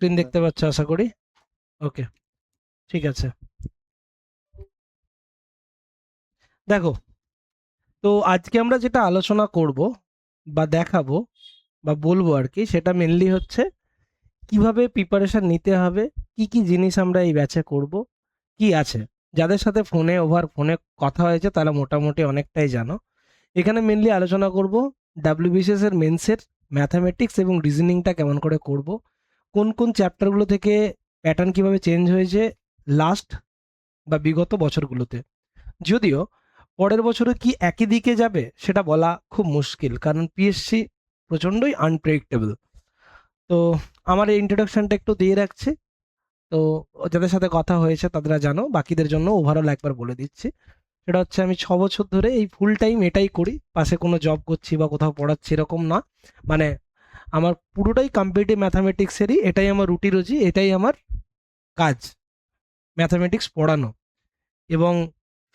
Screen দেখতে পাচ্ছ আশা করি। ওকে, ঠিক আছে। দেখো, তো আজকে আমরা যেটা আলোচনা করব বা দেখাবো বা বলবো আর কি, সেটা মেনলি হচ্ছে কিভাবে প্রিপারেশন নিতে হবে, কি কি জিনিস আমরা এই ব্যাচে করব, কি আছে। যাদের সাথে ফোনে কথা হয়েছে তারা মোটামুটি অনেকটাই জানো। এখানে মেনলি আলোচনা করব ডাব্লিউবিসিএস এর মেন্সের ম্যাথামেটিক্স এবং রিজনিংটা কেমন করে করব, কোন কোন চ্যাপ্টারগুলো থেকে প্যাটার্ন কিভাবে চেঞ্জ হয়েছে লাস্ট বা বিগত বছরগুলোতে। যদিও পরের বছরে কি একই দিকে যাবে সেটা বলা খুব মুশকিল, কারণ পিএসসি প্রচণ্ডই আনপ্রেডিক্টেবল। তো আমার এই ইন্ট্রোডাকশনটা একটু দিয়ে রাখছি। তো যাদের সাথে কথা হয়েছে তারা জানো, বাকিদের জন্য ওভারঅল একবার বলে দিচ্ছি। সেটা হচ্ছে আমি 6 বছর ধরে এই ফুল টাইম এটাই করি, পাশে কোনো জব করছি বা কোথাও পড়াচ্ছি এরকম না। মানে আমার পুরোটাই কম্পিটিটিভ ম্যাথামেটিক্সেরই, এটাই আমার রুটি রুজি, এটাই আমার কাজ, ম্যাথামেটিক্স পড়ানো। এবং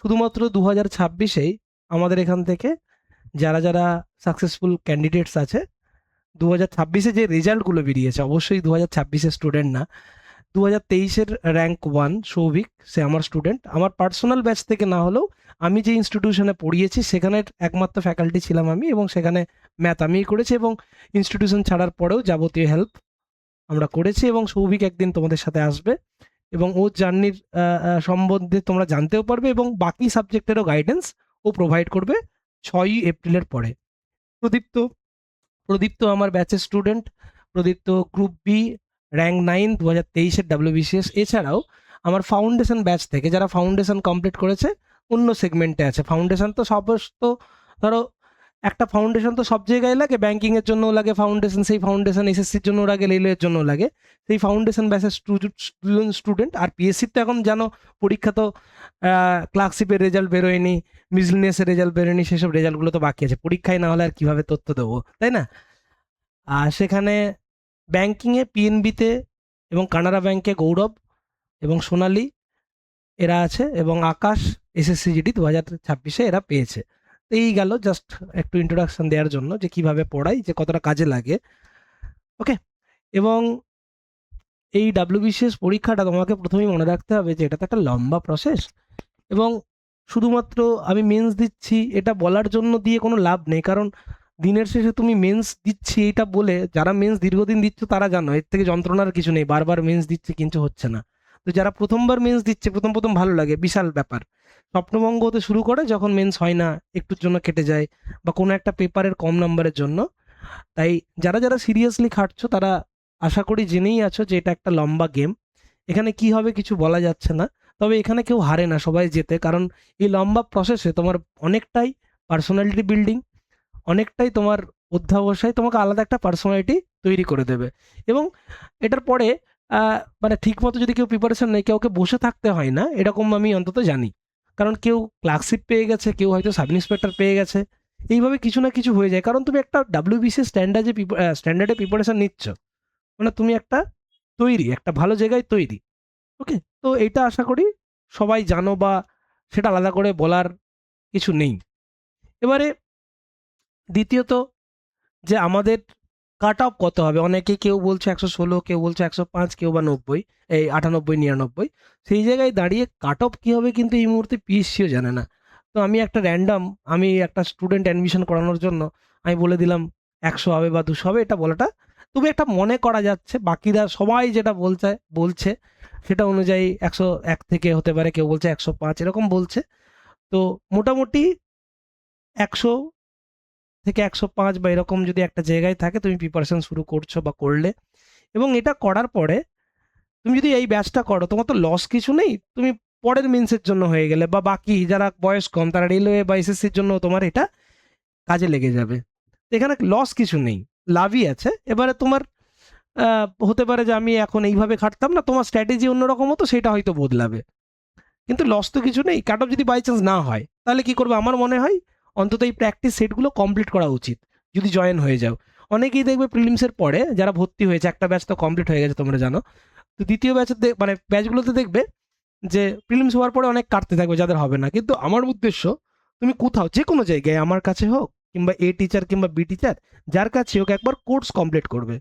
শুধুমাত্র 2026-এই আমাদের এখান থেকে যারা যারা সাকসেসফুল ক্যান্ডিডেটস আছে, 2026-এ যে রেজাল্টগুলো বেরিয়েছে, অবশ্যই 2026-এর স্টুডেন্ট না, 2023-এর র্যাঙ্ক 1 সৌভিক, সে আমার স্টুডেন্ট। আমার পার্সোনাল ব্যাচ থেকে না হলেও আমি যে ইনস্টিটিউশনে পড়িয়েছি সেখানের একমাত্র ফ্যাকাল্টি ছিলাম আমি, এবং সেখানে ম্যাথ আমিই করেছি, এবং ইনস্টিটিউশন ছাড়ার পরেও যাবতীয় হেল্প আমরা করেছি। এবং সৌভিক একদিন তোমাদের সাথে আসবে এবং ওর জার্নির সম্বন্ধে তোমরা জানতেও পারবে, এবং বাকি সাবজেক্টেরও গাইডেন্স ও প্রোভাইড করবে 6ই এপ্রিলের পরে। প্রদীপ্ত প্রদীপ্ত আমার ব্যাচের স্টুডেন্ট। প্রদীপ্ত গ্রুপ বি র্যাঙ্ক 9 2023-এর ডাব্লিউবিসিএস। এছাড়াও আমার ফাউন্ডেশন ব্যাচ থেকে যারা ফাউন্ডেশন কমপ্লিট করেছে অন্য সেগমেন্টে আছে। ফাউন্ডেশন তো সমস্ত, ধরো একটা ফাউন্ডেশন তো সব জায়গায় লাগে, ব্যাংকিংয়ের জন্যও লাগে ফাউন্ডেশন, সেই ফাউন্ডেশন এসএসসির জন্য লাগে, রেলওয়ের জন্য লাগে, সেই ফাউন্ডেশন ব্যাচের স্টুডেন্ট। আর পিএসসির তো এখন জানো পরীক্ষা তো ক্লার্কশিপের রেজাল্ট বেরোয়নি, মিসলিনিয়াসের রেজাল্ট বেরোয়নি, সেসব রেজাল্টগুলো তো বাকি আছে, পরীক্ষায় না হলে আর কীভাবে তথ্য দেবো, তাই না? আর সেখানে ব্যাংকিংয়ে পিএনবিতে এবং কানাড়া ব্যাংকে গৌরব এবং সোনালী এরা আছে, এবং আকাশ এসএসসি জিডি 2026-এ এরা পেয়েছে। তো এই গেল জাস্ট একটু ইন্ট্রোডাকশন দেওয়ার জন্য যে কিভাবে পড়াই, যে কতটা কাজে লাগে। ওকে। এবং এই ডাব্লিউবিসিএস পরীক্ষাটা তোমাকে প্রথমেই মনে রাখতে হবে যে এটা তো একটা লম্বা প্রসেস, এবং শুধুমাত্র আমি মেন্স দিচ্ছি এটা বলার জন্য দিয়ে কোনো লাভ নেই, কারণ দিনের শেষে তুমি মেন্স দিচ্ছি এটা বলে, যারা মেন্স দীর্ঘদিন দিচ্ছ তারা জানো এর থেকে যন্ত্রণার কিছু নেই, বারবার মেন্স দিচ্ছে কিন্তু হচ্ছে না। তো যারা প্রথমবার মেন্স দিচ্ছে, প্রথম প্রথম ভালো লাগে, বিশাল ব্যাপার, স্বপ্নভঙ্গ হতে শুরু করে যখন মেন্স হয় না, একটুর জন্য কেটে যায়, বা কোনো একটা পেপারের কম নাম্বারের জন্য। তাই যারা যারা সিরিয়াসলি খাটছো তারা আশা করি জেনেই আছো যে এটা একটা লম্বা গেম। এখানে কি হবে কিছু বলা যাচ্ছে না, তবে এখানে কেউ হারে না, সবাই জেতে, কারণ এই লম্বা প্রসেসে তোমার অনেকটাই পার্সোনালিটি বিল্ডিং, অনেকটাই তোমার অধ্যাবসায় তোমাকে আলাদা একটা পার্সোনালিটি তৈরি করে দেবে। এবং এটার পরে মানে ঠিক মতো যদি কেউ প্রিপারেশন নেই, কাউকে বসে থাকতে হয় না, এরকম আমি অন্তত জানি। কারণ কেউ ক্লার্কশিপ পেয়ে গেছে, কেউ হয়তো সাব ইন্সপেক্টর পেয়ে গেছে, এইভাবে কিছু না কিছু হয়ে যায়, কারণ তুমি একটা ডাব্লিউবিসিএস স্ট্যান্ডার্ডে প্রিপারেশন নিচ্ছ, মানে তুমি একটা তৈরি, একটা ভালো জায়গায় তৈরি। ওকে, তো এইটা আশা করি সবাই জানো, বা সেটা আলাদা করে বলার কিছু নেই। এবারে দ্বিতীয়ত, যে আমাদের কাট অফ কত হবে, অনেকে কেউ বলছে 116, কেউ বলছে 105, কেউ বা 90, এই 98, 99, সেই জায়গায় দাঁড়িয়ে কাট অফ কী হবে কিন্তু এই মুহূর্তে পিএসসিও জানে না। তো আমি একটা র্যান্ডাম, আমি একটা স্টুডেন্ট অ্যাডমিশন করানোর জন্য আমি বলে দিলাম 100 হবে বা 200 হবে, এটা বলাটা তবে একটা মনে করা যাচ্ছে, বাকিরা সবাই যেটা বলছে সেটা অনুযায়ী 101 থেকে হতে পারে, কেউ বলছে 105 এরকম বলছে। তো মোটামুটি 100 থেকে 105 বা এরকম যদি একটা জায়গায় থাকে, তুমি প্রিপারেশন শুরু করছো বা করলে, এবং এটা করার পরে তুমি যদি এই ব্যাচটা করো, তোমার তো লস কিছু নেই, তুমি পরের মেন্সের জন্য হয়ে গেলে, বা বাকি যারা বয়স কম তারা রেলওয়ে বা এসএসসির জন্য তোমার এটা কাজে লেগে যাবে। এখানে লস কিছু নেই, লাভই আছে। এবারে তোমার হতে পারে যে আমি এখন এইভাবে খাটতাম না, তোমার স্ট্র্যাটেজি অন্যরকম হতো, সেটা হয়তো বদলাবে, কিন্তু লস তো কিছু নেই। কাট অফ যদি বাই চান্স না হয় তাহলে কি করবে, আমার মনে হয় অন্তত এই প্র্যাকটিস সেটগুলো কমপ্লিট করা উচিত যদি জয়েন হয়ে যাও। অনেকেই দেখবে প্রিলিমসের পরে যারা ভর্তি হয়েছে, একটা ব্যাচ তো কমপ্লিট হয়ে গেছে তোমরা জানো, তো দ্বিতীয় ব্যাচের মানে ব্যাচগুলোতে দেখবে যে প্রিলিমস হওয়ার পরে অনেক কাটতে থাকবে যাদের হবে না। কিন্তু আমার উদ্দেশ্য, তুমি কোথাও যে কোনো জায়গায়, আমার কাছে হোক কিংবা এ টিচার কিংবা বি টিচার, যার কাছে হোক, একবার কোর্স কমপ্লিট করবে।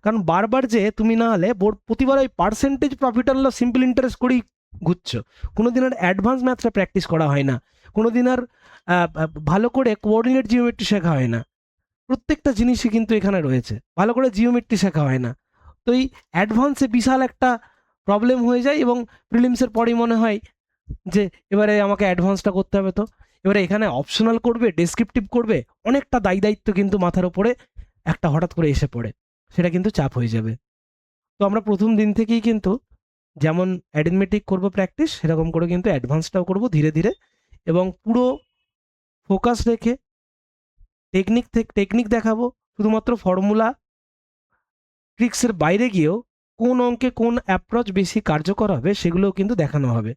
কারণ বারবার যে তুমি না হলে প্রতিবার ওই percentage profit and loss simple interest করেই ঘুরছো, কোনোদিন আর অ্যাডভান্স ম্যাথটা প্র্যাকটিস করা হয় না, কোনোদিন আর ভালো করে কোঅর্ডিনেট জিওমেট্রি শেখা হয় না। প্রত্যেকটা জিনিসই কিন্তু এখানে রয়েছে, ভালো করে জিওমেট্রি শেখা হয় না। তো এই অ্যাডভান্সে বিশাল একটা প্রবলেম হয়ে যায় এবং প্রিলিমসের পরেই মনে হয় যে এবারে আমাকে অ্যাডভান্সটা করতে হবে। তো এবারে এখানে অপশনাল করবে, ডেসক্রিপটিভ করবে, অনেকটা দায়িত্ব কিন্তু মাথার উপরে একটা হঠাৎ করে এসে পড়ে, সেটা কিন্তু চাপ হয়ে যাবে। তো আমরা প্রথম দিন থেকেই কিন্তু যেমন অ্যারিথমেটিক করবো প্র্যাকটিস, সেরকম করে কিন্তু অ্যাডভান্সটাও করবো ধীরে ধীরে, এবং পুরো ফোকাস রেখে টেকনিক দেখাবো। শুধুমাত্র ফর্মুলা ট্রিক্সের বাইরে গিয়েও কোন অঙ্কে কোন অ্যাপ্রোচ বেশি কার্যকর হবে সেগুলোও কিন্তু দেখানো হবে।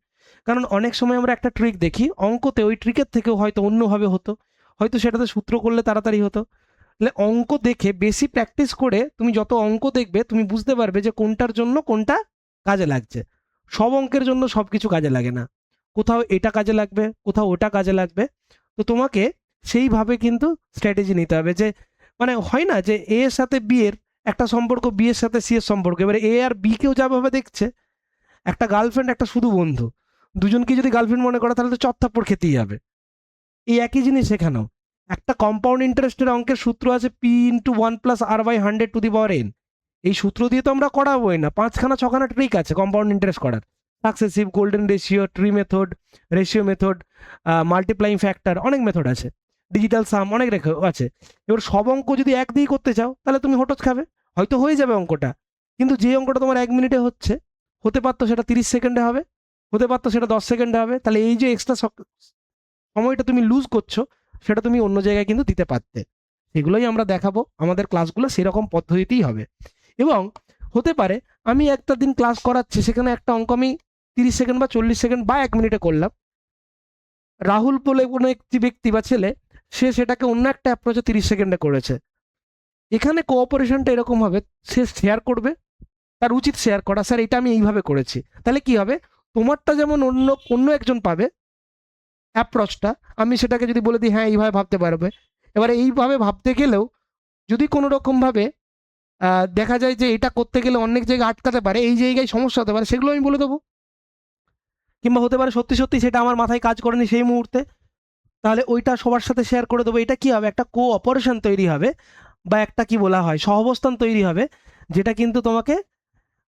কারণ অনেক সময় আমরা একটা ট্রিক দেখি, অঙ্কতে ওই ট্রিকের থেকেও হয়তো অন্যভাবে হতো, হয়তো সেটাতে সূত্র করলে তাড়াতাড়ি হতো। তাহলে অঙ্ক দেখে বেশি প্র্যাকটিস করে তুমি যত অঙ্ক দেখবে তুমি বুঝতে পারবে যে কোনটার জন্য কোনটা কাজে লাগছে। সব অঙ্কের জন্য সব কিছু কাজে লাগে না, কোথাও এটা কাজে লাগবে, কোথাও ওটা কাজে লাগবে। তো তোমাকে সেইভাবে কিন্তু স্ট্র্যাটেজি নিতে হবে। যে মানে হয় না যে এ এর সাথে বি এর একটা সম্পর্ক, বি এর সাথে সি এর সম্পর্ক, এবারে এ আর বি কেও যাভাবে দেখছে, একটা গার্লফ্রেন্ড একটা শুধু বন্ধু, দুজনকে যদি গার্লফ্রেন্ড মনে করে তাহলে তো চত্থাপ্পড় খেতেই হবে। এই একই জিনিস এখানেও, একটা কম্পাউন্ড ইন্টারেস্টের অঙ্কের সূত্র আছে পি ইন্টু 1+r/100 এই সূত্র দিয়ে তো আমরা করাবোই না, 5-6খানা ট্রিক আছে কম্পাউন্ড ইন্টারেস্ট করার, successive, golden ratio, tree method, ratio method, multiplying factor, অনেক মেথড আছে, ডিজিটাল সাম অনেক রেখা আছে। এবার সব অঙ্ক যদি এক দিয়ে করতে চাও তাহলে তুমি হোটচ খাবে, হয়তো হয়ে যাবে অঙ্কটা, কিন্তু যে অঙ্কটা তোমার 1 মিনিটে হচ্ছে, হতে পারতো সেটা 30 সেকেন্ডে হবে, হতে পারতো সেটা 10 সেকেন্ডে হবে। তাহলে এই যে এক্সট্রা সময়টা তুমি লুজ করছো সেটা তুমি অন্য জায়গায় কিন্তু দিতে পারতে। সেগুলোই আমরা দেখাবো, আমাদের ক্লাসগুলো সেরকম পদ্ধতিতেই হবে। এবং হতে পারে আমি একটা দিন ক্লাস করাচ্ছি, সেখানে একটা অঙ্ক আমি 30 সেকেন্ড বা 40 সেকেন্ড বা 1 মিনিটে করলাম, রাহুল বলে কোনো একটি ব্যক্তি বা ছেলে সে সেটাকে অন্য একটা অ্যাপ্রোচে 30 সেকেন্ডে করেছে। এখানে কোঅপারেশনটা এরকম হবে, সে শেয়ার করবে, তার উচিত শেয়ার করা, স্যার এটা আমি এইভাবে করেছি, তাহলে কি হবে, তোমারটা যেমন অন্য অন্য একজন পাবে অ্যাপ্রোচটা, আমি সেটাকে যদি বলে দিই হ্যাঁ এইভাবে ভাবতে পারবে, এবারে এইভাবে ভাবতে গেলেও যদি কোনো রকমভাবে দেখা যায় যে এটা করতে গেলে অনেক জায়গায় আটকাতে পারে, এই জায়গায় সমস্যা হতে পারে, সেগুলো আমি বলে দেবো। কিংবা হতে পারে সত্যি সত্যি সেটা আমার মাথায় কাজ করেনি সেই মুহূর্তে, তাহলে ওইটা সবার সাথে শেয়ার করে দেবো। এটা কি হবে, একটা কোঅপারেশন তৈরি হবে, বা একটা কি বলা হয় সহাবস্থান তৈরি হবে, যেটা কিন্তু তোমাকে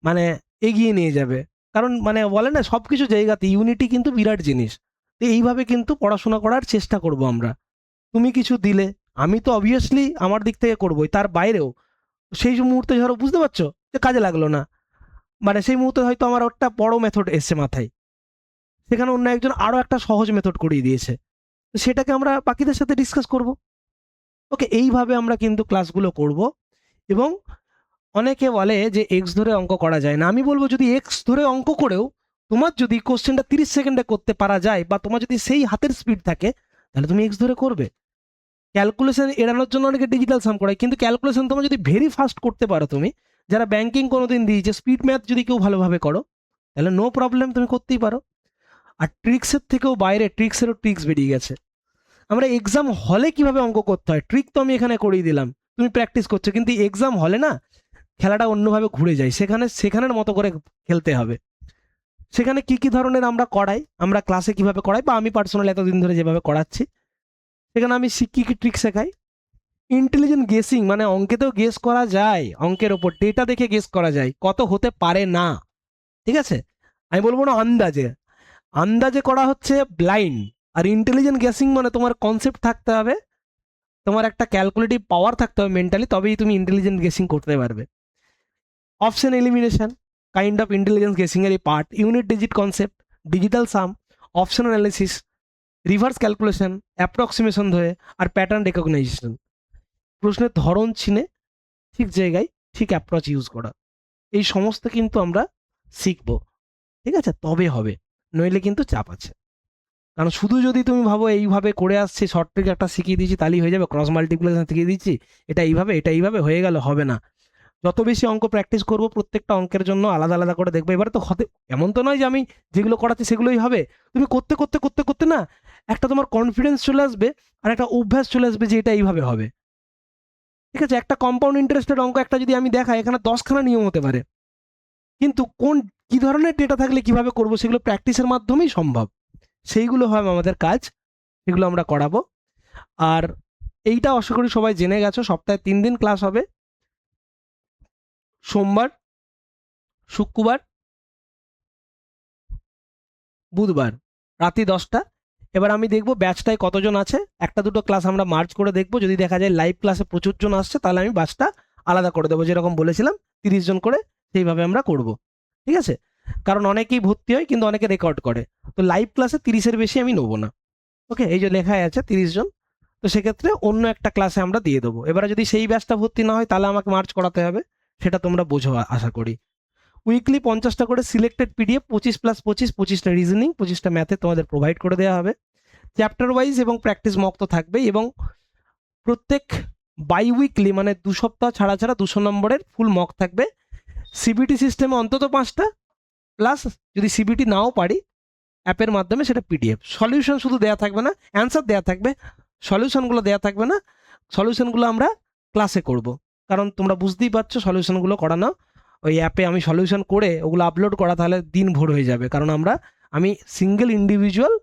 মানে এগিয়ে নিয়ে যাবে। কারণ মানে বলে না সব কিছু জায়গাতে ইউনিটি কিন্তু বিরাট জিনিস। তো এইভাবে কিন্তু পড়াশোনা করার চেষ্টা করব আমরা। তুমি কিছু দিলে আমি তো অবভিয়াসলি আমার দিক থেকে করবোই, তার বাইরেও সেই মুহূর্তে ধরো বুঝতে পারছো যে কাজে লাগলো না, মানে সেই মুহূর্তে হয়তো আমার একটা বড় মেথড এসছে মাথায়, সেখানে অন্য একজন আরো একটা সহজ মেথড করিয়ে দিয়েছে, তো সেটাকে আমরা বাকিদের সাথে ডিসকাস করব। ওকে, এইভাবে আমরা কিন্তু ক্লাসগুলো করব। এবং অনেকে বলে যে এক্স ধরে অঙ্ক করা যায় না, আমি বলবো যদি এক্স ধরে অঙ্ক করেও তোমার যদি কোশ্চেনটা 30 সেকেন্ডে করতে পারা যায়, বা তোমার যদি সেই হাতের স্পিড থাকে, তাহলে তুমি এক্স ধরে করবে। ক্যালকুলেশন এড়ানোর জন্য অনেকে ডিজিটাল সাম করায়, কিন্তু ক্যালকুলেশন তোমার যদি ভেরি ফাস্ট করতে পারো, তুমি যারা ব্যাংকিং কোনোদিন দিয়েছে, স্পিড ম্যাথ যদি কেউ ভালোভাবে করো, তাহলে নো প্রবলেম, তুমি করতেই পারো। আর ট্রিক্সের থেকেও বাইরে ট্রিক্সেরও ট্রিক্স বেরিয়ে গেছে। আমরা এক্সাম হলে কিভাবে অঙ্ক করতে হয় ট্রিক তো আমি এখানে করিয়ে দিলাম, তুমি প্র্যাকটিস করছো, কিন্তু এক্সাম হলে না খেলাটা অন্যভাবে ঘুরে যায়, সেখানের মতো করে খেলতে হবে। সেখানে কি কি ধরনের আমরা করাই, আমরা ক্লাসে কিভাবে করাই, বা আমি পার্সোনালি এতদিন ধরে যেভাবে করাচ্ছি, সেখানে আমি কি কি ট্রিক শেখাই। ইন্টেলিজেন্ট গেসিং মানে অঙ্কেতেও গেস করা যায়, অঙ্কের ওপর ডেটা দেখে গেস করা যায় কত হতে পারে না, ঠিক আছে, আমি বলবো না আন্দাজে, আন্দাজে করা হচ্ছে ব্লাইন্ড। আর ইন্টেলিজেন্ট গেসিং মানে তোমার কনসেপ্ট থাকতে হবে, তোমার একটা ক্যালকুলেটিভ পাওয়ার থাকতে হবে মেন্টালি, তবেই তুমি ইন্টেলিজেন্ট গেসিং করতে পারবে। Option elimination kind of intelligence guessing এর part, unit digit concept, digital sum, option analysis, reverse calculation, approximation ধরে, আর প্যাটার্ন রেকগনাইজেশন। প্রশ্নের ধরন চিনে ঠিক জায়গায় ঠিক অ্যাপ্রোচ ইউজ করা, এই সমস্ত কিন্তু আমরা শিখবো, ঠিক আছে, তবে হবে, নইলে কিন্তু চাপ আছে। কারণ শুধু যদি তুমি ভাবো এইভাবে করে আসছি, শর্ট ট্রিক একটা শিখিয়ে দিয়েছি তাহলেই হয়ে যাবে, ক্রস মাল্টিপ্লিকেশন শিখিয়ে দিচ্ছি, এটা এইভাবে হয়ে গেল, হবে না। যত বেশি অঙ্ক প্র্যাকটিস করবো প্রত্যেকটা অঙ্কের জন্য আলাদা আলাদা করে দেখবো। এবারে তো হতে এমন তো নয় যে আমি যেগুলো করাচ্ছি সেগুলোই হবে, তুমি করতে করতে করতে করতে না একটা তোমার কনফিডেন্স চলে আসবে, আর একটা অভ্যাস চলে আসবে যে এটা এইভাবে হবে। ঠিক আছে, একটা কম্পাউন্ড ইন্টারেস্টের অঙ্ক একটা যদি আমি দেখাই, এখানে 10খানা নিয়ম হতে পারে, কিন্তু কি ধরনের ডেটা থাকলে কিভাবে করব সেগুলো প্র্যাকটিসের মাধ্যমেই সম্ভব। সেইগুলো হয় আমাদের কাজ, সেগুলো আমরা করাবো। আর এইটা আশা করি সবাই জেনে গেছো, সপ্তাহে 3 দিন ক্লাস হবে, সোমবার, শুক্রবার, বুধবার, রাত্রি 10টা। এবার আমি দেখবো ব্যাচটায় কতজন আছে, একটা দুটো ক্লাস আমরা মার্চ করে দেখবো, যদি দেখা যায় লাইভ ক্লাসে প্রচুর জন আসছে তাহলে আমি ব্যাচটা আলাদা করে দেবো, যেরকম বলেছিলাম 30 জন করে, সেইভাবে আমরা করব। ঠিক আছে, কারণ অনেকেই ভর্তি হয় কিন্তু অনেকে রেকর্ড করে, তো লাইভ ক্লাসে 30-এর বেশি আমি নেবো না। ওকে, এই যে লেখায় আছে 30 জন, তো সেক্ষেত্রে অন্য একটা ক্লাসে আমরা দিয়ে দেবো। এবারে যদি সেই ব্যাচটা ভর্তি না হয় তাহলে আমাকে মার্চ করাতে হবে, সেটা তোমরা বোঝো আশা করি। উইকলি 50টা করে সিলেক্টেড পিডিএফ, 25+25, 25টা রিজনিং, 25টা ম্যাথে তোমাদের প্রোভাইড করে দেওয়া হবে। চ্যাপ্টার ওয়াইজ এবং প্র্যাকটিস মক তো থাকবেই, এবং প্রত্যেক বাই উইকলি মানে 2 সপ্তাহ ছাড়া ছাড়া 200 নম্বরের ফুল মক থাকবে। সিবিটি সিস্টেমে অন্তত 5টা, প্লাস যদি সিবিটি নাও পারি অ্যাপের মাধ্যমে সেটা পিডিএফ। সলিউশন শুধু দেওয়া থাকবে না, অ্যান্সার দেওয়া থাকবে, সলিউশনগুলো দেওয়া থাকবে না। সলিউশনগুলো আমরা ক্লাসে করব, কারণ তোমরা বুঝতেই পারছো সলিউশনগুলো করানো ওই অ্যাপে আমি সলিউশন করে ওগুলো আপলোড করা তাহলে দিন ভোর হয়ে যাবে, কারণ আমি সিঙ্গেল ইন্ডিভিজুয়াল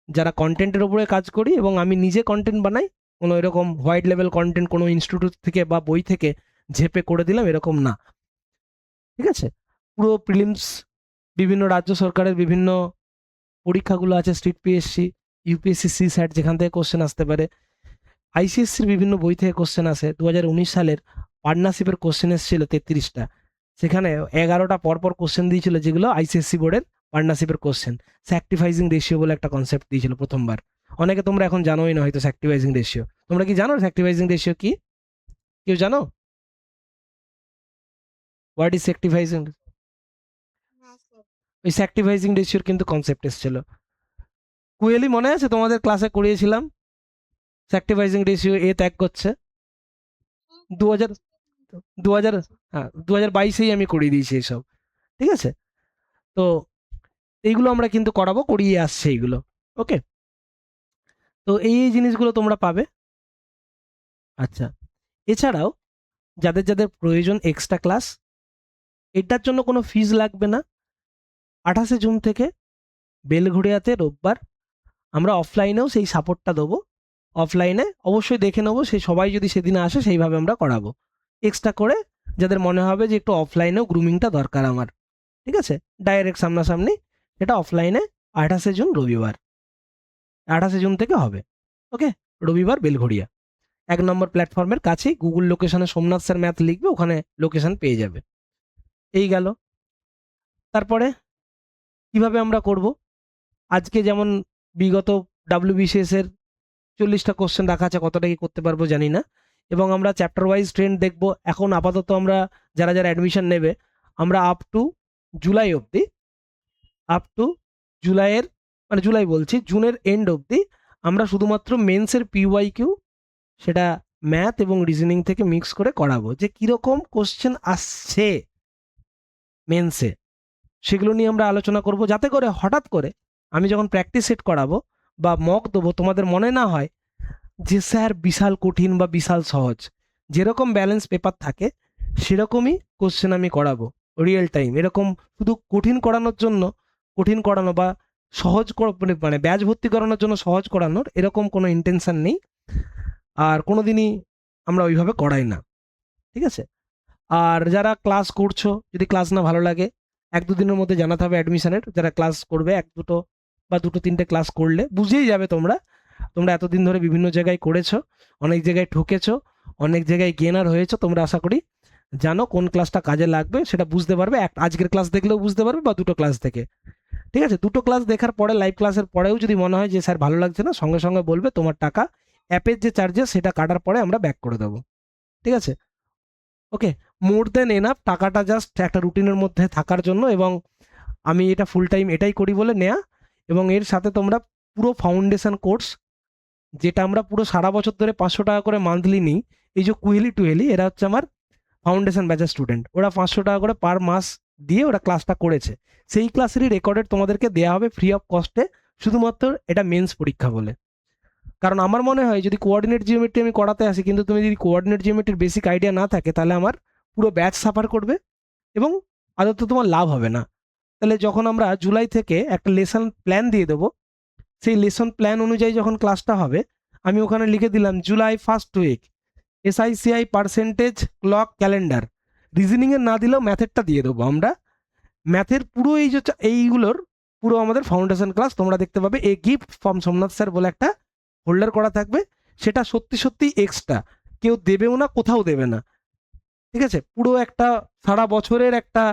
যারা কন্টেন্টের উপরে কাজ করি, এবং আমি নিজে কন্টেন্ট বানাই, কোনো এরকম হোয়াইট লেভেল কন্টেন্ট কোনো ইনস্টিটিউট থেকে বা বই থেকে ঝেপে করে দিলাম এরকম না। ঠিক আছে, পুরো প্রিলিমস, বিভিন্ন রাজ্য সরকারের বিভিন্ন পরীক্ষাগুলো আছে, স্টেট পিএসসি, ইউপিএসসি, সি স্যাট, যেখান থেকে কোশ্চেন আসতে পারে, আইসিএসসির বিভিন্ন বই থেকে কোশ্চেন আসে। 2019 সালের পার্টনারশিপের কোশ্চেন এসেছিল 33টা, সেখানে 11টা পরপর কোশ্চেন দিয়েছিল যেগুলো আইসিএসসি বোর্ডের পার্টনারশিপের কোশ্চেন। স্যাক্রিফাইসিং রেশিও বলে একটা কনসেপ্ট দিয়েছিল প্রথমবার, অনেকে তোমরা এখন জানোই না হয়তো স্যাক্রিফাইসিং রেশিও। তোমরা কি জানো স্যাক্রিফাইসিং রেশিও কি? কেউ জানো হোয়াট ইজ স্যাক্রিফাইসিং? ওই স্যাক্রিফাইসিং রেশিওর কিন্তু কনসেপ্ট এসেছিল। কুয়েলি মনে আছে তোমাদের ক্লাসে করিয়েছিলাম, স্যাক্রিফাইসিং রেশিও এ ত্যাগ করছে। 2000 2000 হ্যাঁ 2022-এই আমি করিয়ে দিয়েছি এসব। ঠিক আছে, তো এইগুলো আমরা কিন্তু করাবো, করিয়ে আসছে এইগুলো। ওকে, তো এই জিনিসগুলো তোমরা পাবে। আচ্ছা, এছাড়াও যাদের যাদের প্রয়োজন এক্সট্রা ক্লাস, এটার জন্য কোনো ফিজ লাগবে না। 28শে জুন থেকে বেলঘড়িয়াতে রোববার আমরা অফলাইনেও সেই সাপোর্টটা দেবো। অফলাইনে অবশ্যই দেখে নেবো, সেই সবাই যদি সেদিন আসে সেইভাবে আমরা করাবো। এক্সট্রা করে যাদের মনে হবে যে একটু অফলাইনেও গ্রুমিংটা দরকার আমার, ঠিক আছে, ডাইরেক্ট সামনাসামনি, এটা অফলাইনে 28শে জুন রবিবার, 28শে জুন থেকে হবে। ওকে, রবিবার বেলঘড়িয়া 1 নম্বর প্ল্যাটফর্মের কাছেই, গুগল লোকেশনে সোমনাথ স্যার ম্যাথ লিখবে, ওখানে লোকেশন পেয়ে যাবে। এই গেল। তারপরে কিভাবে আমরা করব, আজকে যেমন বিগত WBCS এর 40টা কোশ্চেন রাখা আছে, কতটা কি করতে পারবো জানি না, এবং আমরা চ্যাপ্টার ওয়াইজ ট্রেন্ড দেখব। এখন আপাতত আমরা যারা যারা অ্যাডমিশন নেবে, আমরা আপ টু জুলাই অবধি, আপ টু জুলাইয়ের মানে জুলাই বলছি জুনের এন্ড অবধি আমরা শুধুমাত্র মেন্সের PYQ, সেটা ম্যাথ এবং রিজনিং থেকে মিক্স করে করাবো, যে কীরকম কোশ্চেন আসছে মেন্সে সেগুলো নিয়ে আমরা আলোচনা করব, যাতে করে হঠাৎ করে আমি যখন প্র্যাকটিস সেট করাবো বা মক দেবো তোমাদের মনে না হয় যে স্যার বিশাল কঠিন বা বিশাল সহজ। যেরকম ব্যালেন্স পেপার থাকে সেরকমই কোশ্চেন আমি করাবো রিয়েল টাইম। এরকম শুধু কঠিন করানোর জন্য কঠিন করানো বা সহজ মানে ব্যাচ ভর্তি করানোর জন্য সহজ করানোর এরকম কোনো ইন্টেনশন নেই, আর কোনো দিনই আমরা ওইভাবে করাই না। ঠিক আছে, আর যারা ক্লাস করছো যদি ক্লাস না ভালো লাগে 1-2 দিনের মধ্যে জানাতে হবে অ্যাডমিশনের। যারা ক্লাস করবে 1-2 বা 2-3টে ক্লাস করলে বুঝেই যাবে তোমরা এতদিন ধরে বিভিন্ন জায়গায় করেছো, অনেক জায়গায় ঠকেছো, অনেক জায়গায় গেনার হয়েছো, তোমরা আশা করি জানো কোন ক্লাসটা কাজে লাগবে, সেটা বুঝতে পারবে। আজকের ক্লাস দেখলেও বুঝতে পারবে, বা 2টো ক্লাস দেখে। ঠিক আছে, 2টো ক্লাস দেখার পরে লাইভ ক্লাসের পরেও যদি মনে হয় যে স্যার ভালো লাগছে না, সঙ্গে সঙ্গে বলবে, তোমার টাকা অ্যাপের যে চার্জেস সেটা কাটার পরে আমরা ব্যাক করে দেবো। ঠিক আছে, ওকে, মোর দেন এনাফ, টাকাটা জাস্ট একটা রুটিনের মধ্যে থাকার জন্য, এবং আমি এটা ফুল টাইম এটাই করি বলে নেয়া। এবং এর সাথে তোমরা পুরো ফাউন্ডেশন কোর্স, যেটা আমরা পুরো সারা বছর ধরে 500 টাকা করে মান্থলি নিই, এই যে কুহেলি টুহেলি এরা হচ্ছে আমার ফাউন্ডেশন ব্যাচের স্টুডেন্ট, ওরা 500 টাকা করে পার মাস দিয়ে ওরা ক্লাসটা করেছে। সেই ক্লাসেরই রেকর্ডেড তোমাদেরকে দেওয়া হবে ফ্রি অফ কস্টে, শুধুমাত্র এটা মেন্স পরীক্ষা বলে। কারণ আমার মনে হয় যদি কোঅর্ডিনেট জিওমেট্রি আমি করাতে আসি, কিন্তু তুমি যদি কোঅর্ডিনেট জিওমেট্রির বেসিক আইডিয়া না থাকে, তাহলে আমার পুরো ব্যাচ সাফার করবে এবং আদতে তোমার লাভ হবে না। তাহলে যখন আমরা জুলাই থেকে একটা লেসন প্ল্যান দিয়ে দেবো, সেই লেসন প্ল্যান অনুযায়ী যখন ক্লাসটা হবে, আমি ওখানে লিখে দিলাম July first week SI CI percentage clock calendar. রিজনিংয়ের না দিলেও ম্যাথেরটা দিয়ে দেবো আমরা। ম্যাথের পুরো এই যে এইগুলোর পুরো আমাদের ফাউন্ডেশন ক্লাস তোমরা দেখতে পাবে। A gift from Somnath sir বলে একটা হোল্ডার করা থাকবে, সেটা সত্যি সত্যি এক্সট্রা, কেউ দেবেও না, কোথাও দেবে না, ঠিক আছে? পুরো একটা সারা বছরের একটা,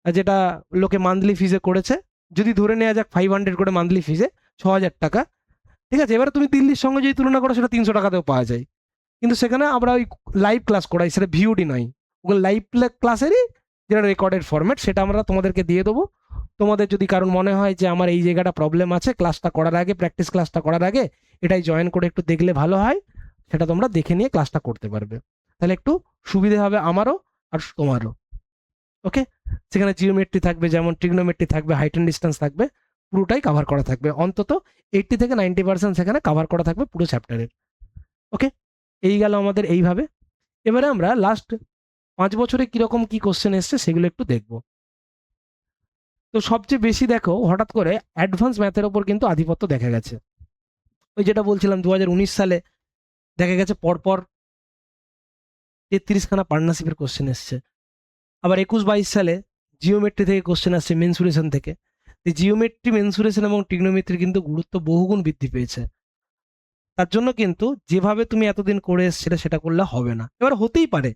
যেটা লোকে মান্থলি ফিজে করেছে, যদি ধরে নেওয়া যাক 500 করে মান্থলি ফিজে 6000 টাকা, ঠিক আছে? এবারে তুমি দিল্লির সঙ্গে যদি তুলনা করো, সেটা 300 টাকাতেও পাওয়া যায়। কিন্তু সেখানে আমরা ওই লাইভ ক্লাস করাই, সেটা ভিওডি নয়, ওগুলো লাইভ ক্লাসেরই যেটা রেকর্ডেড ফরম্যাট, সেটা আমরা তোমাদেরকে দিয়ে দেবো। তোমাদের যদি কারণ মনে হয় যে আমার এই জায়গাটা প্রবলেম আছে, ক্লাসটা করার আগে, প্র্যাকটিস ক্লাসটা করার আগে এটাই জয়েন করে একটু দেখলে ভালো হয়, সেটা তোমরা দেখে নিয়ে ক্লাসটা করতে পারবে, তাহলে একটু সুবিধে হবে আমারও আর তোমারও। ওকে, সেখানে জিওমেট্রি থাকবে, যেমন ট্রিগনোমেট্রি থাকবে, হাইট অ্যান্ড ডিস্টেন্স থাকবে, পুরোটাই কভার করা থাকবে, অন্তত 80 থেকে 90% সেখানে কভার করা থাকবে পুরো চ্যাপ্টারের। ওকে, এই গেল আমাদের এইভাবে। এবারে আমরা লাস্ট 5 বছরে কিরকম কি কোশ্চেন এসছে সেগুলো একটু দেখব। তো সবচেয়ে বেশি দেখো হঠাৎ করে অ্যাডভান্স ম্যাথের ওপর কিন্তু আধিপত্য দেখা গেছে। ওই যেটা বলছিলাম 2019 সালে দেখা গেছে পরপর 33খানা পার্টনারশিপের কোশ্চেন এসছে। আবার 21-22 সালে জিওমেট্রি থেকে কোশ্চেন আসছে, মেনসুরেশন থেকে। জিওমেট্রি, মেনসুরেশন এবং ট্রিগনোমেট্রি কিন্তু গুরুত্ব বহুগুণ বৃদ্ধি পেয়েছে। তার জন্য কিন্তু যেভাবে তুমি এতদিন করে এসছিলে সেটা করলে হবে না। এবার হতেই পারে,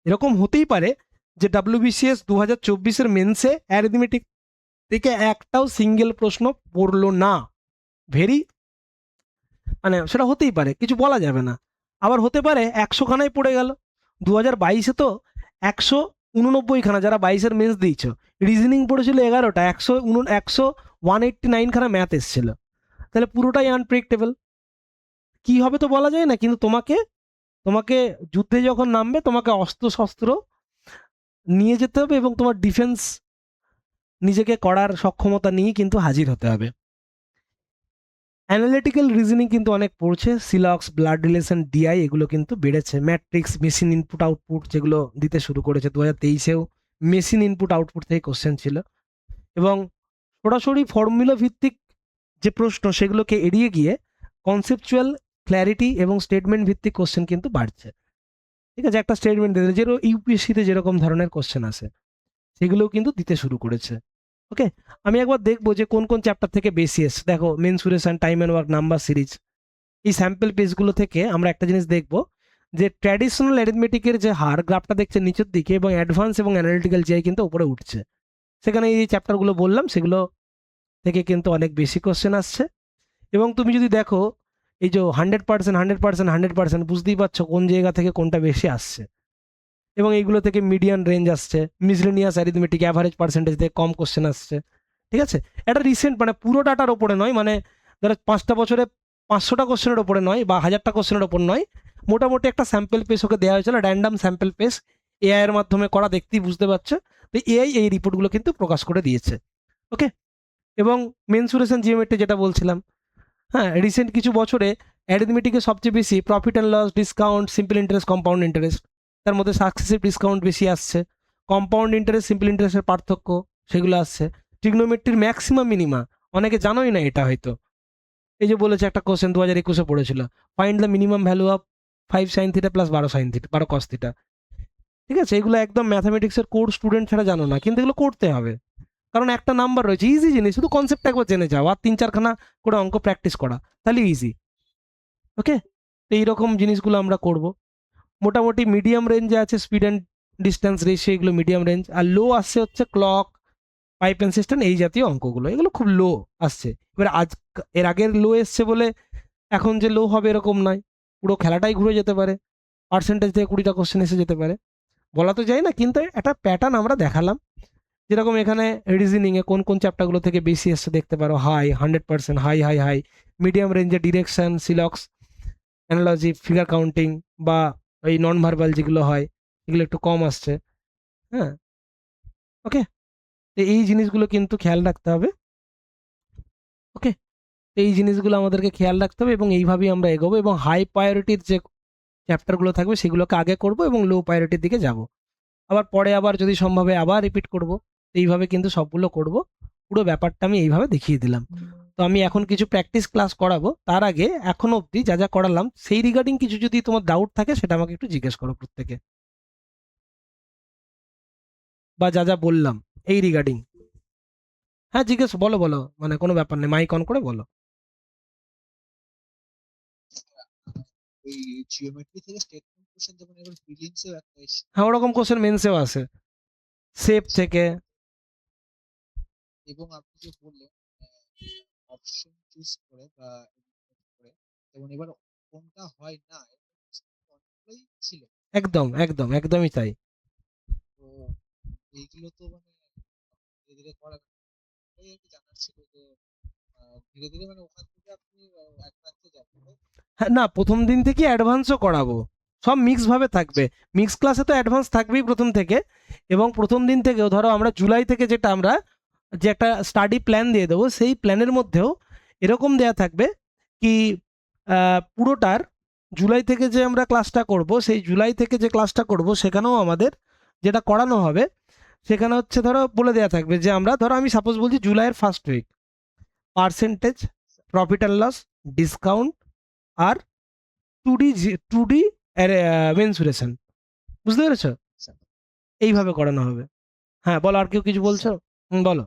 এরকম হতেই পারে যে WBCS 2024-এর মেন্সে অ্যারিথমেটিক থেকে একটাও সিঙ্গেল প্রশ্ন পড়লো না। ভেরি, মানে সেটা হতেই পারে, কিছু বলা যাবে না। আবার হতে পারে 100খানায় পড়ে গেল। 2022-এ তো 189খানা, যারা 22-এর মেন্স দিয়েছ, রিজনিং পড়েছিল 11টা, 189খানা ম্যাথ এসেছিল। তাহলে পুরোটাই আনপ্রেডিক্টেবল, কি হবে তো বলা যায় না। কিন্তু তোমাকে তোমাকে যুদ্ধে যখন নামবে, তোমাকে অস্ত্র শস্ত্র নিয়ে যেতে হবে এবং তোমার ডিফেন্স নিজেকে করার সক্ষমতা নিয়ে কিন্তু হাজির হতে হবে। অ্যানালিটিক্যাল রিজনিং কিন্তু অনেক পড়ছে, সিলক্স, ব্লাড রিলেশন, ডিআই, এগুলো কিন্তু বেড়েছে। ম্যাট্রিক্স, মেশিন ইনপুট আউটপুট যেগুলো দিতে শুরু করেছে, 2023-এও মেশিন ইনপুট আউটপুট থেকে কোশ্চেন ছিল। এবং সরাসরি ফর্মুলা ভিত্তিক যে প্রশ্ন সেগুলোকে এড়িয়ে গিয়ে কনসেপচুয়াল ক্ল্যারিটি এবং স্টেটমেন্ট ভিত্তিক কোশ্চেন কিন্তু বাড়ছে। ঠিক আছে, একটা স্টেটমেন্ট দিতে, যেরকম ইউপিএসসিতে যেরকম ধরনের কোশ্চেন আসে সেগুলোও কিন্তু দিতে শুরু করেছে। ওকে, আমি একবার দেখবো যে কোন কোন চ্যাপ্টার থেকে বেশি এসছে। দেখো, mensuration, time and work, number series, এই স্যাম্পল পেজগুলো থেকে আমরা একটা জিনিস দেখবো যে ট্র্যাডিশনাল অ্যারিথমেটিকের যে হার গ্রাফটা দেখছে নিচের দিকে, এবং অ্যাডভান্স এবং অ্যানালিটিক্যাল জিআই কিন্তু উপরে উঠছে। সেখানে এই চ্যাপ্টারগুলো বললাম সেগুলো থেকে কিন্তু অনেক বেশি কোশ্চেন আসছে। এবং তুমি যদি দেখো এই যে 100%, 100%, 100%, বুঝতেই পারছো কোন জায়গা থেকে কোনটা বেশি আসছে। এবং এইগুলো থেকে মিডিয়ান রেঞ্জ আসছে, মিসলেনিয়াস অ্যারিথমেটিক অ্যাভারেজ পার্সেন্টেজ থেকে কম কোশ্চেন আসছে। ঠিক আছে, এটা রিসেন্ট, মানে পুরো ডাটার ওপরে নয়, মানে ধরো 5টা বছরে 500টা কোশ্চেনের ওপরে নয় বা 1000টা কোশ্চেনের ওপর নয়, মোটামুটি একটা স্যাম্পল পেস ওকে দেওয়া হয়েছিল, র্যান্ডাম স্যাম্পল পেস, এআই এর মাধ্যমে করা, দেখতেই বুঝতে পারছো। তো এআই এই রিপোর্টগুলো কিন্তু প্রকাশ করে দিয়েছে। ওকে, এবং মেনসুরেশন জিওমেট্রি যেটা বলছিলাম, হ্যাঁ, রিসেন্ট কিছু বছরে অ্যারিথমেটিকে সবচেয়ে বেশি profit and loss, discount, simple interest, compound interest, তার মধ্যে সাকসেসিভ ডিসকাউন্ট বেশি আসছে। কম্পাউন্ড ইন্টারেস্ট, সিম্পল ইন্টারেস্টের পার্থক্য, সেগুলো আসছে। ট্রিগনোমেট্রির ম্যাক্সিমাম মিনিমা, অনেকে জানোই না এটা হয়তো। এই যে বলেছে একটা কোশ্চেন 2021-এ পড়েছিল, find the minimum value of 5 sin theta plus 12 sin theta, 12 cos theta. ঠিক আছে, এগুলো একদম ম্যাথামেটিক্সের কোর স্টুডেন্ট ছাড়া জানো না, কিন্তু এগুলো করতে হবে, কারণ একটা নাম্বার রয়েছে, ইজি জিনিস, শুধু কনসেপ্টটা একবার জেনে যাও আর 3-4খানা করে অঙ্ক প্র্যাকটিস করা, তাহলে ইজি। ওকে, তো এইরকম জিনিসগুলো আমরা করব। মোটামুটি মিডিয়াম রেঞ্জে আছে স্পিড অ্যান্ড ডিস্টেন্স রেশিও, এগুলো মিডিয়াম রেঞ্জ। আর লো আসছে হচ্ছে ক্লক, পাইপ অ্যান্ড সিস্টেম, এই জাতীয় অঙ্কগুলো, এগুলো খুব লো আসছে। এবার এর আগের লো এসছে বলে এখন যে লো হবে এরকম নয়, পুরো খেলাটাই ঘুরে যেতে পারে, পার্সেন্টেজ থেকে 20টা কোশ্চেন এসে যেতে পারে, বলা তো যায় না। কিন্তু একটা প্যাটার্ন আমরা দেখালাম, যেরকম এখানে রিজনিংয়ে কোন কোন চ্যাপ্টারগুলো থেকে বেশি এসছে দেখতে পারো। High 100%, high high high. Medium রেঞ্জে ডিরেকশন, সিলক্স, অ্যানালজি, ফিগার কাউন্টিং বা ওই নন ভার্বাল যেগুলো হয় এগুলো একটু কম আসছে। হ্যাঁ, ওকে, তো এই জিনিসগুলো কিন্তু খেয়াল রাখতে হবে। ওকে, তো এই জিনিসগুলো আমাদেরকে খেয়াল রাখতে হবে এবং এইভাবেই আমরা এগোবো এবং হাই প্রায়োরিটির যে চ্যাপ্টারগুলো থাকবে সেগুলোকে আগে করব এবং লো প্রায়োরিটির দিকে যাব। আবার পরে আবার যদি সম্ভব হয় আবার রিপিট করব। এইভাবে কিন্তু সবগুলো করব। পুরো ব্যাপারটা আমি এইভাবে দেখিয়ে দিলাম। তো আমি এখন কিছু প্র্যাকটিস ক্লাস করাবো। তার আগে এখন অবধি যা যা করালাম সেই রিগার্ডিং কিছু যদি তোমার ডাউট থাকে সেটা আমাকে একটু জিজ্ঞেস করো প্রত্যেকে, বা যা যা বললাম এই রিগার্ডিং। হ্যাঁ জিজ্ঞেস, বলো বলো, মানে কোনো ব্যাপার নেই, মাইক অন করে বলো। ওই জিওমেট্রি থেকে স্টেটমেন্ট কোশ্চেন যেমন এবার প্রিলিমসেও একটা এসে হ্যাঁ ওরকম কোশ্চেন মেন্সেও আসে, শেপ থেকে। এবং আপনি যে বললেন অপশন চুজ করে বা eliminate করে, যেমন এবার কোনটা হয় না অনেকগুলোই ছিল। একদম একদম একদমই তাই। তো এইগুলো তো মানে ধীরে ধীরে করা এটাই আর কি জানার ছিল যে ধীরে ধীরে মানে ওখান থেকে আপনি এক প্রান্তে যাবেন, তাই তো? হ্যাঁ না, প্রথম দিন থেকে অ্যাডভান্সও করাবো, সব মিক্স ভাবে থাকবে। মিক্স ক্লাসে তো অ্যাডভান্স থাকবেই প্রথম থেকে, এবং প্রথম দিন থেকেও ধরো আমরা জুলাই থেকে যেটা আমরা যে একটা স্টাডি প্ল্যান দিয়ে দেবো সেই প্ল্যানের মধ্যেও এরকম দেয়া থাকবে কি পুরোটার জুলাই থেকে যে আমরা ক্লাসটা করব সেই জুলাই থেকে যে ক্লাসটা করব সেখানেও আমাদের যেটা করানো হবে সেখানে হচ্ছে ধরো বলে দেওয়া থাকবে যে আমরা ধরো আমি সাপোজ বলছি জুলাইয়ের first week percentage, profit and loss, discount আর টু ডি মেনসুরেশন, বুঝতে পেরেছো? স্যার এইভাবে করানো হবে। হ্যাঁ বলো, আর কেউ কিছু বলছো? স্যার বলো।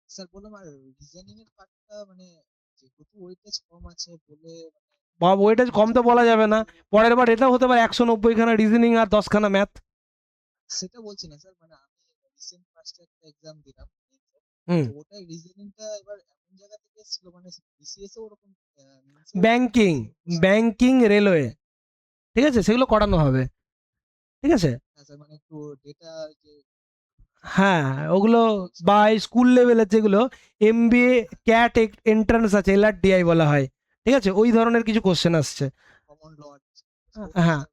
স্যার বললাম আর রিজনিং এর পার্টটা মানে যেহেতু ওয়েটেজ কম আছে বলে মানে বা ওইটা কম তো বলা যাবে না, পরের বার এটাও হতে পারে 190 খানা রিজনিং আর 10 খানা ম্যাথ। সেটা বলছি না স্যার, মানে আমি রিসেন্ট ফার্স্ট একটা এক্সাম দিলাম, হুম। তো ওটা রিজনিংটা এবার এমন জায়গা থেকে এসেছিল মানে বিসিএস এ ওরকম মেন্সে ওরকম ব্যাংকিং, question। ব্যাংকিং, রেলওয়ে, ঠিক আছে, সেগুলো করানো হবে। ঠিক আছে। হ্যাঁ স্যার, মানে একটু ডেটা যে হ্যাঁ ওগুলো, বা স্কুল লেভেলের যেগুলো এমবিএ ক্যাট এন্ট্রান্স আছে, এলআরডিআই বলা হয়, ঠিক আছে, ওই ধরনের কিছু কোশ্চেন আসছে। কমন ল হ্যাঁ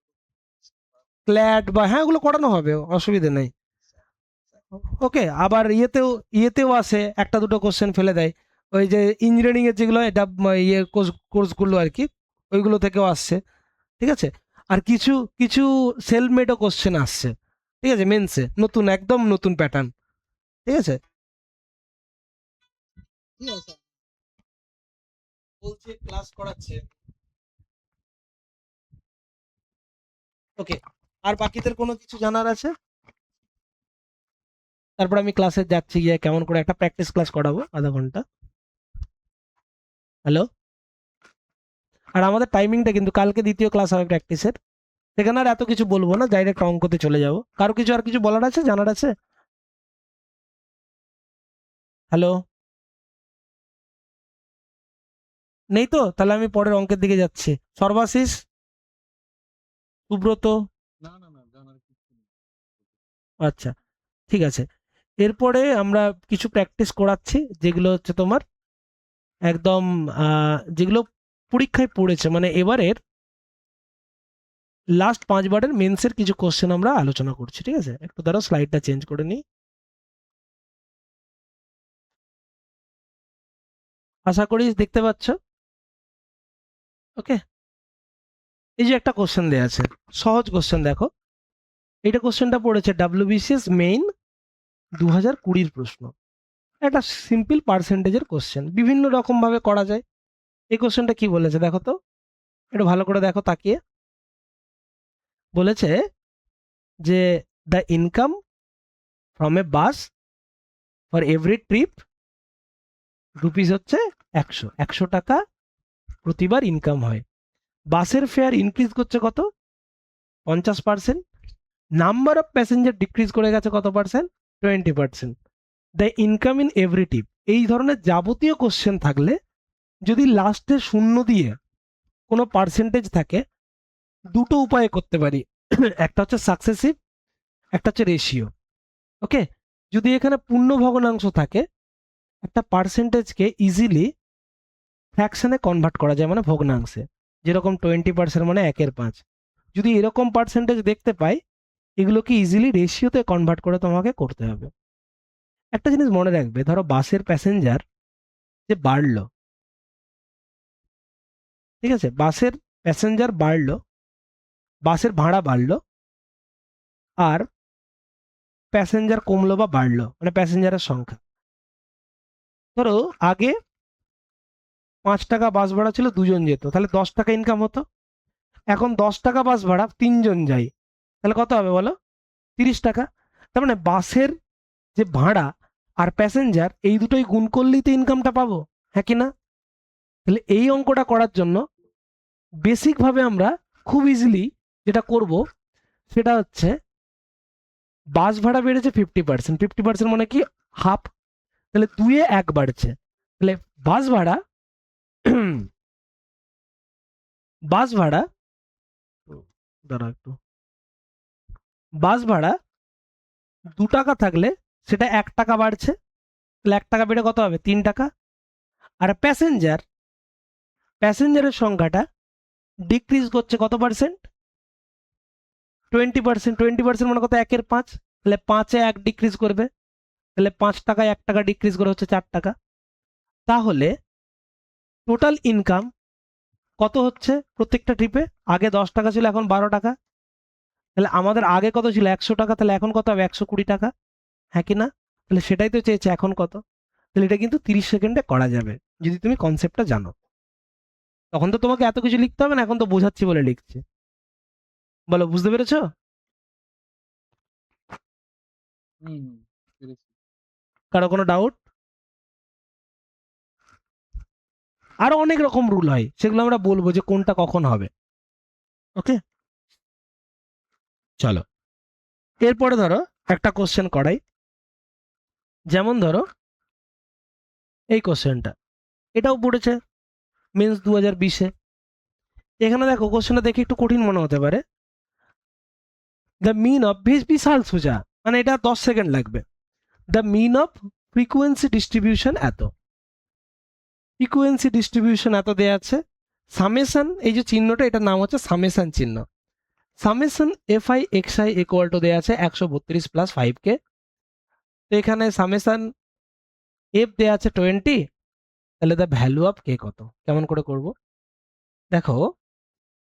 ক্ল্যাট বা হ্যাঁ ওগুলো করানো হবে, অসুবিধা নেই। ওকে, আবার ইয়েতেও আসে একটা দুটো কোশ্চেন ফেলে দেয়, ওই যে ইঞ্জিনিয়ারিং এর যেগুলো এটা ইয়ে কোর্সগুলো আর কি, ওইগুলো থেকেও আসছে। ঠিক আছে। আর কিছু কিছু সেলফ মেডও কোশ্চেন আসছে, ঠিক আছে, মেন্সে নতুন, একদম নতুন প্যাটার্ন। ঠিক আছে। ঠিক আছে স্যার। বলছে ক্লাস করাচ্ছে। ওকে, আর বাকিদের কোনো কিছু জানার আছে? তারপর আমি ক্লাসে যাচ্ছি, গিয়ে কেমন করে একটা প্র্যাকটিস ক্লাস করাবো আধা ঘন্টা। হ্যালো। আর আমাদের টাইমিংটা কিন্তু কালকে দ্বিতীয় ক্লাস হবে প্র্যাকটিসের, সেখানে আর এত কিছু বলবো না, ডাইরেক্ট অঙ্কতে চলে যাব। কারো কিছু আর কিছু বলার আছে, জানার আছে? হ্যালো, নেই তো? তাহলে আমি পরের অঙ্কের দিকে যাচ্ছি। সর্বাশিস, সুব্রত। না না না, জানার কিছু নেই। আচ্ছা, ঠিক আছে। এরপরে আমরা কিছু প্র্যাকটিস করাচ্ছি যেগুলো হচ্ছে তোমার একদম যেগুলো পরীক্ষায় পড়েছে, মানে এবারের লাস্ট 5 বারের মেন্সের কিছু কোশ্চেন আমরা আলোচনা করছি। ঠিক আছে, একটু দ্বারা স্লাইডটা চেঞ্জ করে নিই। আশা করি দেখতে পাচ্ছ। ওকে, এই যে একটা কোশ্চেন দেওয়া আছে, সহজ কোশ্চেন, দেখো এইটা কোশ্চেনটা পড়েছে ডাব্লিউবিসিএস মেইন 2020 প্রশ্ন। একটা সিম্পল পার্সেন্টেজের কোশ্চেন, বিভিন্ন রকম ভাবে করা যায়। এই কোশ্চেনটা কি বলেছে দেখো তো, একটু ভালো করে দেখো তাকিয়ে। বলেছে যে the income from a bus for every trip rupees হচ্ছে 100 টাকা প্রতিবার ইনকাম হয়। বাসের ফেয়ার ইনক্রিজ করছে কত? 50%। নাম্বার অফ প্যাসেঞ্জার ডিক্রিজ করে গেছে কত percent? 20%। The income in every trip, এই ধরনের যাবতীয় কোশ্চেন থাকলে যদি লাস্টে শূন্য দিয়ে কোনো পার্সেন্টেজ থাকে, দুটো উপায়ে করতে পারি। একটা হচ্ছে সাকসেসিভ, একটা হচ্ছে রেশিও। ওকে, যদি এখানে পূর্ণ ভগ্নাংশ থাকে, একটা পার্সেন্টেজকে ইজিলি ফ্র্যাকশনে কনভার্ট করা যায়, মানে ভগ্নাংশে, যেরকম 20% মানে 1/5। যদি এরকম পার্সেন্টেজ দেখতে পাই, এগুলোকে ইজিলি রেশিওতে কনভার্ট করে তোমাকে করতে হবে। একটা জিনিস মনে রাখবে, ধরো বাসের প্যাসেঞ্জার যে বাড়লো, ঠিক আছে, বাসের প্যাসেঞ্জার বাড়লো, বাসের ভাড়া বাড়লো, আর প্যাসেঞ্জার কমলো বা বাড়লো, মানে প্যাসেঞ্জারের সংখ্যা। ধরো আগে 5 টাকা বাস ভাড়া ছিল, 2 জন যেত, তাহলে 10 টাকা ইনকাম হতো। এখন 10 টাকা বাস ভাড়া, 3 জন যাই, তাহলে কত হবে বলো? 30 টাকা। তার মানে বাসের যে ভাড়া আর প্যাসেঞ্জার, এই দুটোই গুণ করলেই তো ইনকামটা পাবো, হ্যাঁ কি না? তাহলে এই অঙ্কটা করার জন্য বেসিক ভাবে আমরা খুব ইজিলি যেটা করব সেটা হচ্ছে, বাস ভাড়া বেড়েছে 50%, 50% মানে কি? হাফ। তাহলে 2-1 বাড়ছে, তাহলে বাস ভাড়া বাস ভাড়া দাঁড়াও একটু, বাস ভাড়া 2 টাকা থাকলে সেটা 1 টাকা বাড়ছে, তাহলে 1 টাকা বেড়ে কত হবে? 3 টাকা। আর প্যাসেঞ্জারের সংখ্যাটা ডিক্রিজ করছে কত পার্সেন্ট? 20%। 20% মানে কত? 1/5। তাহলে 5-এ 1 ডিক্রিজ করবে, তাহলে 5 টাকায় 1 টাকা ডিক্রিজ করে হচ্ছে 4 টাকা। তাহলে টোটাল ইনকাম কত হচ্ছে প্রত্যেকটা ট্রিপে? আগে 10 টাকা ছিল, এখন 12 টাকা। তাহলে আমাদের আগে কত ছিল? 100 টাকা, তাহলে এখন কত হবে? 120 টাকা, হ্যাঁ কি না? তাহলে সেটাই তো চেয়েছে, এখন কত? তাহলে এটা কিন্তু 30 সেকেন্ডে করা যাবে যদি তুমি কনসেপ্টটা জানো। তখন তো তোমাকে এত কিছু লিখতে হবে না, এখন তো বোঝাচ্ছি বলে লিখছি। বলো, বুঝতে পেরেছো? হুম, পেরেছি। কারো কোনো ডাউট? আরো অনেক রকম রুল হয়, সেগুলো আমরা বলবো যে কোনটা কখন হবে। ওকে, চলো এরপরে ধরো একটা কোশ্চেন করাই। যেমন ধরো এই কোশ্চেনটা, এটাও পড়েছে মেন্স 2020-এ। এখানে দেখো কোশ্চেনটা দেখে একটু কঠিন মনে হতে পারে। দ্য মিন অফ, বিশাল সোজা, মানে এটা 10 সেকেন্ড লাগবে। The mean of frequency distribution এত, ফ্রিকোয়েন্সি ডিস্ট্রিবিউশন এত দেয়া আছে। সামেশন, এই যে চিহ্নটা, এটার নাম হচ্ছে সামেশন চিহ্ন। Summation FI XI equal to দেয়া আছে 132 প্লাস 5 কে। তো এখানে সামেশন এফ দেয়া আছে 20, তাহলে দ্য ভ্যালু অফ কে কত? কেমন করে করব? দেখো,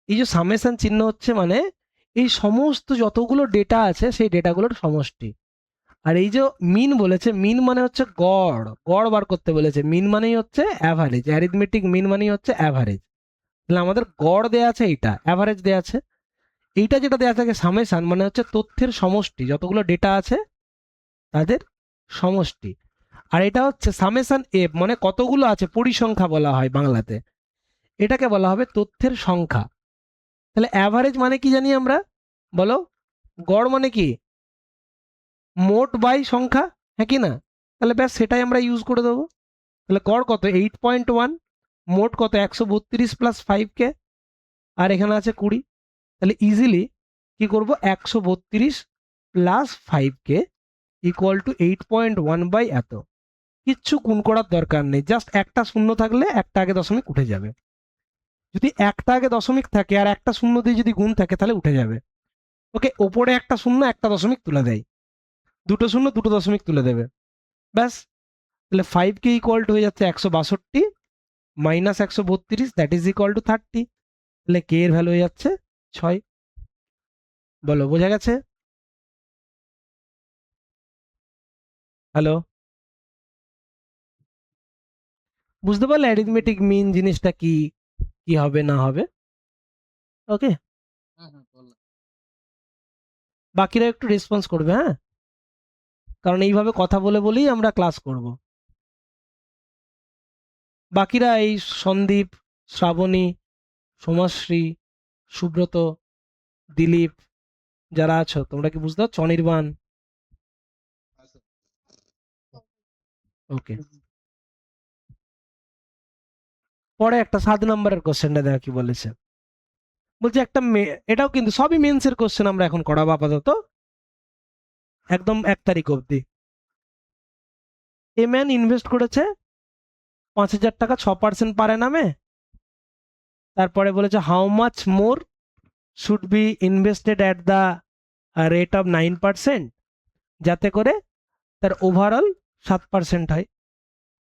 এই যে সামেশন চিহ্ন হচ্ছে মানে এই সমস্ত যতগুলো ডেটা আছে সেই ডেটাগুলোর সমষ্টি। আর এই যে মিন বলেছে, মিন মানে হচ্ছে গড়, গড় বার করতে বলেছে। মিন মানেই হচ্ছে অ্যাভারেজ, অ্যারিথমেটিক মিন মানেই হচ্ছে অ্যাভারেজ। তাহলে আমাদের গড় দেয়া আছে, এইটা অ্যাভারেজ দেয়া আছে। এইটা যেটা দেয়া থাকে সামেশন, মানে হচ্ছে তথ্যের সমষ্টি, যতগুলো ডেটা আছে তাদের সমষ্টি। আর এটা হচ্ছে সামেশন এফ, মানে কতগুলো আছে, পরিসংখ্যা বলা হয় বাংলাতে, এটাকে বলা হবে তথ্যের সংখ্যা। তাহলে অ্যাভারেজ মানে কি জানি আমরা? বলো, গড় মানে কি? মোট বাই সংখ্যা, হ্যাঁ কি না? তাহলে ব্যাস সেটাই আমরা ইউজ করে দেবো। তাহলে গড় কত? 8.1, মোট কত? 132 প্লাস 5 কে, আর এখানে আছে 20। তাহলে ইজিলি কি করব? 132 প্লাস 5 কে ইকুয়াল টু 8.1 বাই এত। কিচ্ছু গুণ করার দরকার নেই, জাস্ট একটা শূন্য থাকলে একটা আগে দশমিক উঠে যাবে। যদি একটা আগে দশমিক থাকে আর একটা শূন্য দিয়ে যদি গুণ থাকে তাহলে উঠে যাবে। ওকে, ওপরে একটা শূন্য একটা দশমিক তুলে দেয়, দুটো শূন্য দুটো দশমিক তুলে দেবে, ব্যাস। তাহলে 5 কে ইকুয়াল টু হয়ে যাচ্ছে 162 minus 132, that is equal to 30। তাহলে কে এর ভ্যালু হয়ে যাচ্ছে 6। বলো, বোঝা গেছে? হ্যালো, বুঝতে পারলে অ্যারিথমেটিক মিন জিনিসটা কি, কি হবে না হবে? ওকে, হ্যাঁ, হ্যাঁ, বললাম। বাকিরা একটু রেসপন্স করবে, হ্যাঁ, কারণ এইভাবে কথা বলে বলেই আমরা ক্লাস করব। বাকিরা এই সন্দীপ, শ্রাবণী, সোমাশ্রী, সুব্রত, দিলীপ, যারা আছো তোমরা কি বুঝতে পারছো? অনির্বাণ, আচ্ছা। ওকে। পরে একটা 7 নম্বরের কোশ্চেনটা দেখা কি বলেছে। বলছে একটা এটাও কিন্তু সবই মেন্সের কোশ্চেন আমরা এখন করাবো আপাতত, একদম 1 তারিখ অবধি। এ ম্যান ইনভেস্ট করেছে 5,000 টাকা 6% পার অ্যানামে। তারপরে বলেছে how much more should be invested at the rate of 9%, যাতে করে তার ওভারঅল 7% হয়।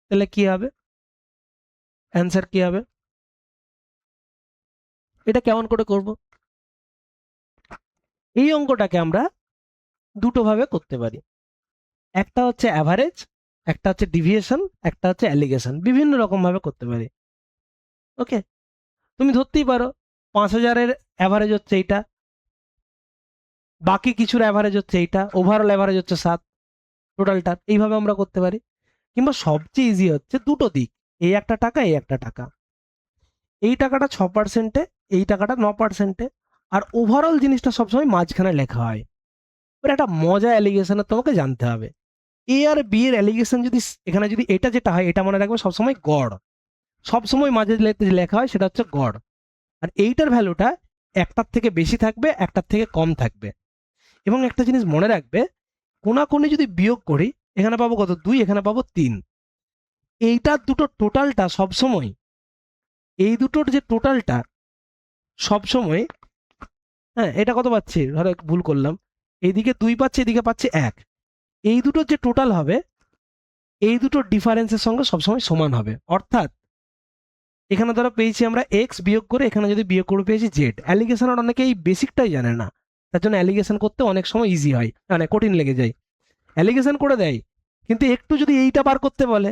তাহলে কি হবে? অ্যান্সার কি হবে? এটা কেমন করে করব? এই অঙ্কটাকে আমরা দুটো ভাবে করতে পারি। একটা হচ্ছে অ্যাভারেজ, একটা হচ্ছে ডিভিয়েশন, একটা হচ্ছে অ্যালিগেশন। বিভিন্ন রকম ভাবে করতে পারি। ওকে, তুমি ধরতেই পারো 5,000-এর অ্যাভারেজ হচ্ছে এইটা, বাকি কিছুর অ্যাভারেজ হচ্ছে এইটা, ওভারঅল অ্যাভারেজ হচ্ছে 7, টোটালটার। এইভাবে আমরা করতে পারি। কিংবা সবচেয়ে ইজি হচ্ছে দুটো দিক, এই একটা টাকা, এই একটা টাকা। এই টাকাটা 6%-এ, এই টাকাটা 9%-এ, আর ওভারঅল জিনিসটা সবসময় মাঝখানে লেখা হয়। এবার একটা মজা অ্যালিগেশনের তোমাকে জানতে হবে। এ আর বি এর অ্যালিগেশন যদি এখানে যদি এটা যেটা হয়, এটা মনে রাখবে সবসময় গড়। সবসময় মাঝে লেখা হয় সেটা হচ্ছে গড়। আর এইটার ভ্যালুটা একটার থেকে বেশি থাকবে, একটার থেকে কম থাকবে। এবং একটা জিনিস মনে রাখবে, কোনাকুনি যদি বিয়োগ করি, এখানে পাবো কত? 2, এখানে পাবো 3। এইটার দুটো টোটালটা সবসময়, এই দুটোর যে টোটালটা সবসময়, হ্যাঁ এটা কত পাচ্ছি, ধরো একটু ভুল করলাম, এইদিকে 2 পাচ্ছি, এদিকে পাচ্ছি 1, এই দুটোর যে টোটাল হবে, এই দুটোর ডিফারেন্সের সঙ্গে সবসময় সমান হবে। অর্থাৎ এখানে ধরো পেয়েছি আমরা এক্স, বিয়োগ করে এখানে যদি বিয়োগ করে পেয়েছি জেড। অ্যালিগেশনের অনেকে এই বেসিকটাই জানে না, তার জন্য অ্যালিগেশন করতে অনেক সময় ইজি হয়, মানে কঠিন লেগে যায়। অ্যালিগেশন করে দেয়, কিন্তু একটু যদি এইটা বার করতে বলে,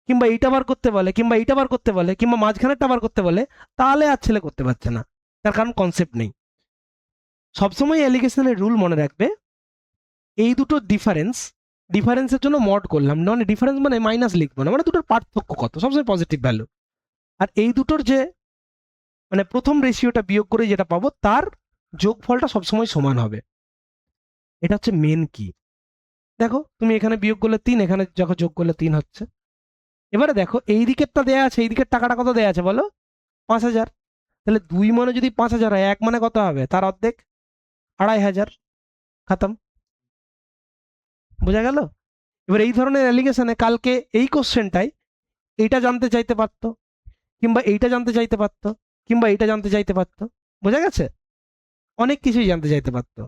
কিংবা এইটা বার করতে বলে, কিংবা এইটা বার করতে বলে, কিংবা মাঝখানেরটা বার করতে বলে, তাহলে আর ছেলে করতে পারছে না, তার কারণ কনসেপ্ট নেই। সবসময় অ্যালিগেশনের রুল মনে রাখবে, এই দুটো ডিফারেন্সের জন্য মড করলাম, নন ডিফারেন্স মানে মাইনাস লিখবো না, মানে দুটোর পার্থক্য কত, সবসময় পজিটিভ ভ্যালু। আর এই দুটোর যে মানে প্রথম রেশিওটা বিয়োগ করে যেটা পাবো, তার যোগফলটা সবসময় সমান হবে। এটা হচ্ছে মেন কি। দেখো তুমি এখানে বিয়োগ করলে 3, এখানে যখন যোগ করলে 3 হচ্ছে। এবারে দেখো এই দিকেরটা দেয়া আছে, এই দিকের টাকাটা কত দেয়া আছে বলো? 5,000। তাহলে 2 মানে যদি 5,000 হয়, 1 মানে কত হবে? তার অর্ধেক, 2,500। খাতাম। বোঝা গেল? এবার এই ধরনের অ্যালিগেশনে কালকে এই কোশ্চেনটাই এইটা জানতে চাইতে পারতো, কিংবা এইটা জানতে চাইতে পারতো, কিংবা এইটা জানতে চাইতে পারতো। বোঝা গেছে? অনেক কিছুই জানতে চাইতে পারতো।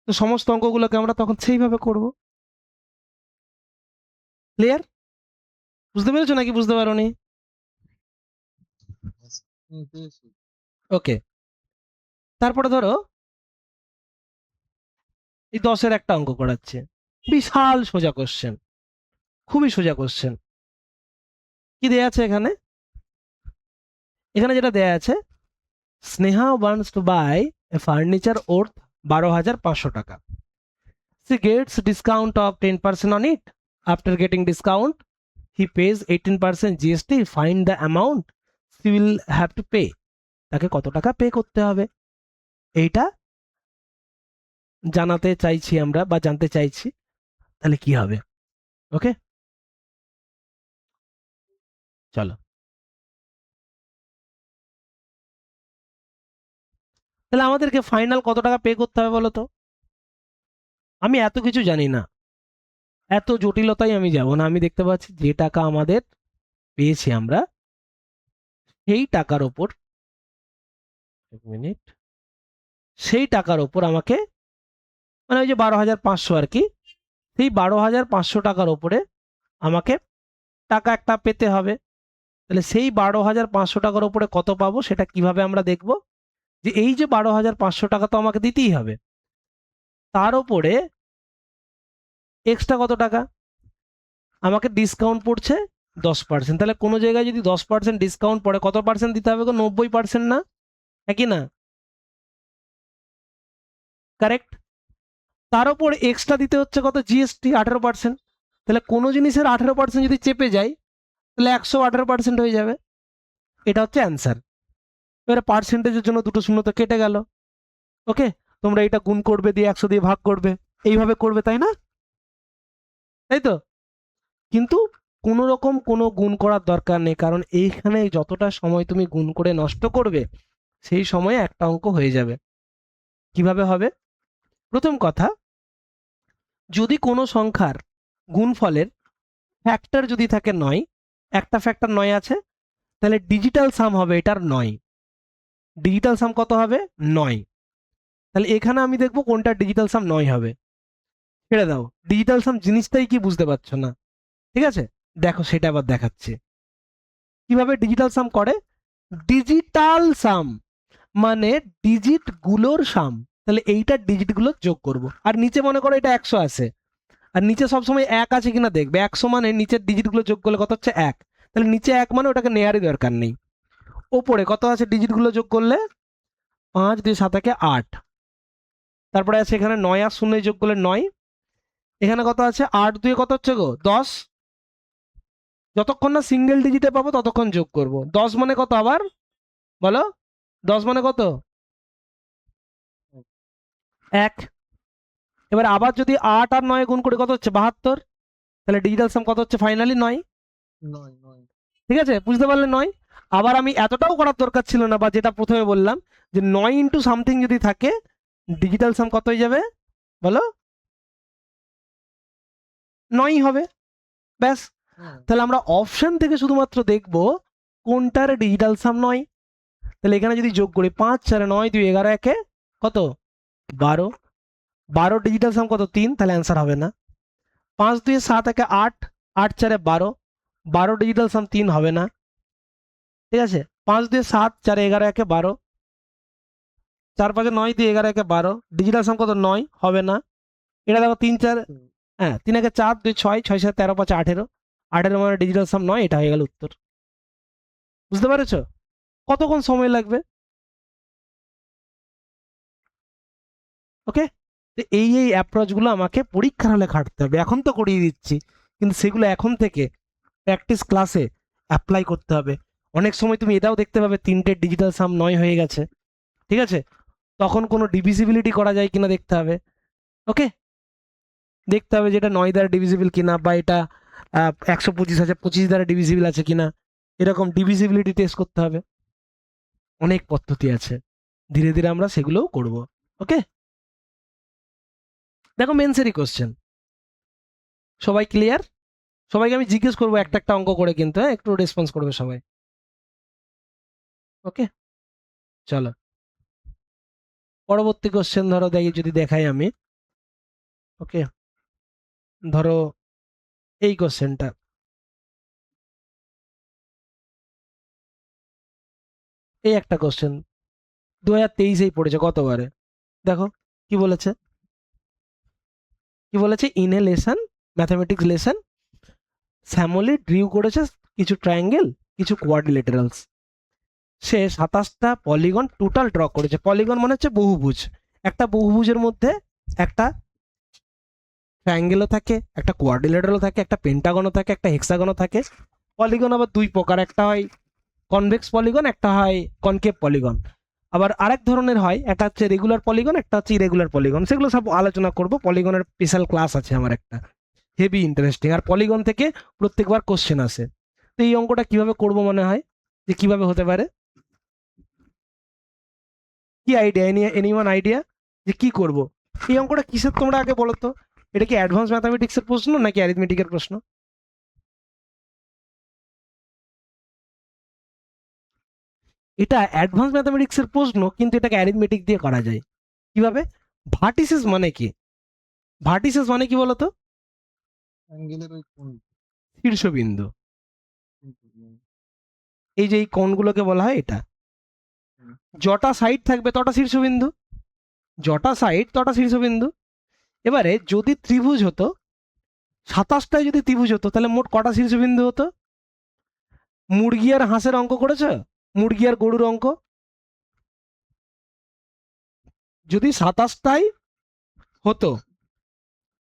তো সমস্ত অঙ্কগুলোকে আমরা তখন সেইভাবে করব। ক্লিয়ার? বুঝতে পেরেছো নাকি বুঝতে পারোনি? আচ্ছা, পেয়েছি। ওকে, তারপরে ধরো এই 10-এর একটা অঙ্ক করাচ্ছে, বিশাল সোজা কোশ্চেন, খুবই সোজা কোশ্চেন। কি দেয়া আছে এখানে? এখানে যেটা দেয়া আছে, Sneha wants to buy a furniture worth 12,500 টাকা। She gets discount of 10% on it. After getting discount, he pays 18% GST. Find the amount she will have to pay. তাকে কত টাকা পে করতে হবে, এইটা জানাতে চাইছি আমরা, বা জানতে চাইছি। তাহলে কি হবে? ওকে, চলো। তাহলে আমাদেরকে ফাইনাল কত টাকা পে করতে হবে বলো তো? আমি এত কিছু জানি না, এত জটিলতাই আমি যাব না। আমি দেখতে পাচ্ছি যে টাকা আমাদের পেয়েছি আমরা, সেই টাকার ওপর, এক মিনিট, সেই টাকার ওপর আমাকে, মানে ওই যে 12,500 আর কি, সেই 12,500 টাকার ওপরে আমাকে টাকা একটা পেতে হবে। তাহলে সেই 12,500 টাকার ওপরে কত পাবো সেটা কিভাবে আমরা দেখব? যে এই যে 12,500 টাকা তো আমাকে দিতেই হবে, তার উপরে এক্সট্রা কত টাকা আমাকে ডিসকাউন্ট পড়ছে? 10%। তাহলে কোনো জায়গায় যদি 10% ডিসকাউন্ট পড়ে, কত পার্সেন্ট দিতে হবে গো? 90%, না? একই না? কারেক্ট। তার উপর এক্সট্রা দিতে হচ্ছে কত? জিএসটি 18%। তাহলে কোনো জিনিসের 18% যদি চেপে যায়, তাহলে 118% হয়ে যাবে। এটা হচ্ছে অ্যান্সার। এবারে পার্সেন্টেজের জন্য দুটো শূন্য তো কেটে গেল। ওকে, তোমরা এটা গুণ করবে, দিয়ে 100 দিয়ে ভাগ করবে, এইভাবে করবে, তাই না? তাই তো? কিন্তু কোনো রকম কোনো গুণ করার দরকার নেই, কারণ এইখানে যতটা সময় তুমি গুণ করে নষ্ট করবে, সেই সময়ে একটা অঙ্ক হয়ে যাবে। কিভাবে হবে? প্রথম কথা, যদি কোনো সংখ্যার গুণফলের ফ্যাক্টর যদি থাকে 9, একটা ফ্যাক্টর 9 আছে, তাহলে ডিজিটাল সাম হবে এটার 9। ডিজিটাল সাম কত হবে? 9। তাহলে এখানে আমি দেখবো কোনটা ডিজিটাল সাম 9 হবে। ছেড়ে দাও, ডিজিটাল সাম জিনিসটাই কি বুঝতে পারছো না। ঠিক আছে, দেখো সেটা আবার দেখাচ্ছি কিভাবে ডিজিটাল সাম করে। ডিজিটাল সাম মানে ডিজিট গুলোর সাম। তাহলে এইটা ডিজিট গুলো যোগ করব। আর নিচে মনে করো এটা 100 আছে, আর নিচে সবসময় 1 আছে কিনা দেখবে। 100 মানে নিচের ডিজিট গুলো যোগ করলে কত হচ্ছে 1, তাহলে নিচে 1 মানে ওটাকে নেয়ারই দরকার নেই। ওপরে কত আছে ডিজিট গুলো যোগ করলে 5 2 7 একে 8, তারপরে আছে এখানে 9 আর 0 যোগ করলে 9, এখানে কত আছে 8 2 কত হচ্ছে গো 10। যতক্ষণ না সিঙ্গেল ডিজিটে পাবো ততক্ষণ যোগ করব। 10 মানে কত আবার বলো, 10 মানে কত 1। এবার আবার যদি 8 আর 9 গুণ করে কত হচ্ছে 72, তাহলে ডিজিটাল সাম কত হচ্ছে ফাইনালি 9। 9 ঠিক আছে, বুঝতে পারলে 9। আবার আমি এতটাও করার দরকার ছিল না, বা যেটা প্রথমে বললাম যে 9 ইন্টু সামথিং যদি থাকে ডিজিটাল সাম কত হয়ে যাবে বলো, 9 হবে। ব্যাস। তাহলে আমরা অপশন থেকে শুধুমাত্র দেখব কোনটার ডিজিটাল সাম 9। তাহলে এখানে যদি যোগ করি 5 4 9 2 11 একে কত 12, 12 ডিজিটাল সাম কত 3, তাহলে অ্যান্সার হবে না। 5 2 7 একে 8, 8 4 12, 12 ডিজিটাল সাম 3 হবে না। ঠিক আছে, 5 2 7 4 11 একে 12, 4 5 9 2 11 একে 12, ডিজিটাল সাম কত 9 হবে না। এটা দেখো 3 4, হ্যাঁ 3 একে 4 2 6 6 7 13 5 18, 18 মানে ডিজিটাল সাম 9, এটা হয়ে গেল উত্তর। বুঝতে পেরেছো কতক্ষণ সময় লাগবে? ওকে, তো এই অ্যাপ্রোচগুলো আমাকে পরীক্ষার হলে খাটতে হবে। এখন তো করিয়ে দিচ্ছি, কিন্তু সেগুলো এখন থেকে প্র্যাকটিস ক্লাসে অ্যাপ্লাই করতে হবে। অনেক সময় তুমি এটাও দেখতে পাবে 3টে ডিজিটাল সাম 9 হয়ে গেছে। ঠিক আছে, তখন কোনো ডিভিজিবিলিটি করা যায় কিনা দেখতে হবে। ওকে, দেখতে হবে যেটা 9 দ্বারা ডিভিজিবল কিনা, বা এটা 125 আছে 25 দ্বারা ডিভিজিবল আছে কিনা, এরকম ডিভিজিবিলিটি টেস্ট করতে হবে। অনেক পদ্ধতি আছে, ধীরে ধীরে আমরা সেগুলোও করব। ওকে, দেখো মেন্সেরই কোশ্চেন, সবাই ক্লিয়ার? সবাইকে আমি জিজ্ঞেস করবো একটা একটা অঙ্ক করে, কিন্তু হ্যাঁ একটু রেসপন্স করবে সবাই। ওকে, চলো পরবর্তী কোশ্চেন ধরো দেখি, যদি দেখাই আমি। ওকে, ধরো এই কোশ্চেনটা, এই একটা কোশ্চেন 2023-এই পড়েছে গতবারে। দেখো কি বলেছে, কি বলেছে, in a lesson, mathematics lesson, স্যামলি ড্রিউ করেছে কিছু ট্রায়াঙ্গেল, কিছু কোয়াড্রিলেটারালস। সে 27টা পলিগন টোটাল ড্র করেছে। পলিগন মানে হচ্ছে বহুভুজ। একটা বহুভুজের মধ্যে একটা ট্রায়াঙ্গেলও থাকে, একটা কোয়াড্রিলেটারও থাকে, একটা পেন্টাগনও থাকে, একটা হেক্সাগনও থাকে। পলিগন আবার দুই প্রকার, একটা হয় কনভেক্স পলিগন, একটা হয় কনকেভ পলিগন। আবার আরেক ধরনের হয়, একটা হচ্ছে রেগুলার পলিগন, একটা হচ্ছে ইরেগুলার পলিগন। সেগুলো সব আলোচনা করব। পলিগনের স্পেশাল ক্লাস আছে আমার একটা, হেভি ইন্টারেস্টিং। আর পলিগন থেকে প্রত্যেকবার কোশ্চেন আসে। তো এই অঙ্কটা কিভাবে করব মনে হয়, যে কিভাবে হতে পারে? কি আইডিয়া, এনিওয়ান আইডিয়া যে কি করব? এই অঙ্কটা কিসের তোমরা আগে বলো তো? এটা কি অ্যাডভান্স ম্যাথামেটিক্সের প্রশ্ন নাকি অ্যারিথমেটিকের প্রশ্ন? এটা অ্যাডভান্স ম্যাথামেটিক্সের প্রশ্ন, কিন্তু এটাকে অ্যারিথমেটিক দিয়ে করা যায়। কিভাবে? ভার্টিসেস মানে কি? ভার্টিসেস মানে কি বলতো? অ্যাঙ্গেলের ওই কোণ। শীর্ষবিন্দু। এই যে এই কোণগুলোকে বলা হয় এটা। যটা সাইড থাকবে তটা শীর্ষবিন্দু, যটা সাইড তটা শীর্ষবিন্দু। এবারে যদি ত্রিভুজ হতো, 27টায় যদি ত্রিভুজ হতো, তাহলে মোট কটা শীর্ষবিন্দু হতো? মুরগি আর হাঁসের অঙ্ক করেছো? মুরগি আর গরুর অঙ্ক, যদি 27টায় হতো,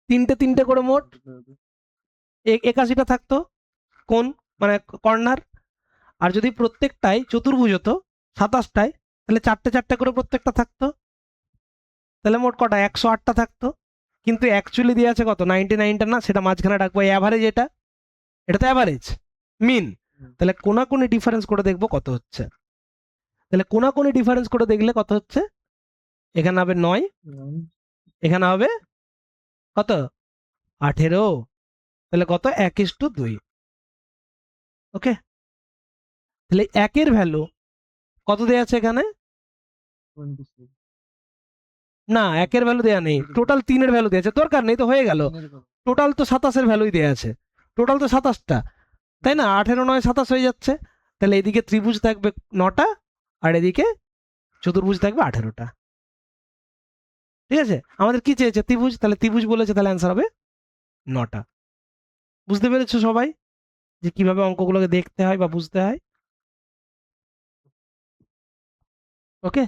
তিনটে তিনটে করে মোট 81টা থাকতো কোণ, মানে কর্নার। আর যদি প্রত্যেকটাই চতুর্ভুজ হতো 27টায়, তাহলে চারটে চারটে করে প্রত্যেকটা থাকতো, তাহলে মোট কটা 108টা থাকতো। কিন্তু অ্যাকচুয়ালি দিয়ে আছে কত 99টা না, সেটা মাঝখানে রাখবো অ্যাভারেজ। এটা তো অ্যাভারেজ, মিন। তাহলে কোনাকুনি ডিফারেন্স করে দেখবো কত হচ্ছে। তাহলে কোনাকুনি ডিফারেন্স করে দেখলে কত হচ্ছে, এখানে হবে 9, এখানে হবে কত 18, তাহলে কত 1:2। ওকে, তাহলে একের ভ্যালু কত দেওয়া আছে এখানে? না, একের ভ্যালু দেওয়া নেই, টোটাল 3-এর ভ্যালু দেওয়া আছে, দরকার নেই তো, হয়ে গেল। টোটাল তো 27-এর ভ্যালুই দেওয়া আছে, টোটাল তো 27টা, তাই না? 18 9 27 হয়ে যাচ্ছে। তাহলে এদিকে ত্রিভুজ থাকবে 9টা আর এদিকে চতুর্ভুজ থাকবে 18টা। ঠিক আছে, আমাদের কি চেয়েছে? ত্রিভুজ, তাহলে ত্রিভুজ বলেছে, তাহলে অ্যান্সার হবে 9টা। বুঝতে পেরেছো সবাই যে কিভাবে অঙ্কগুলোকে দেখতে হয় বা বুঝতে হয়? ওকে।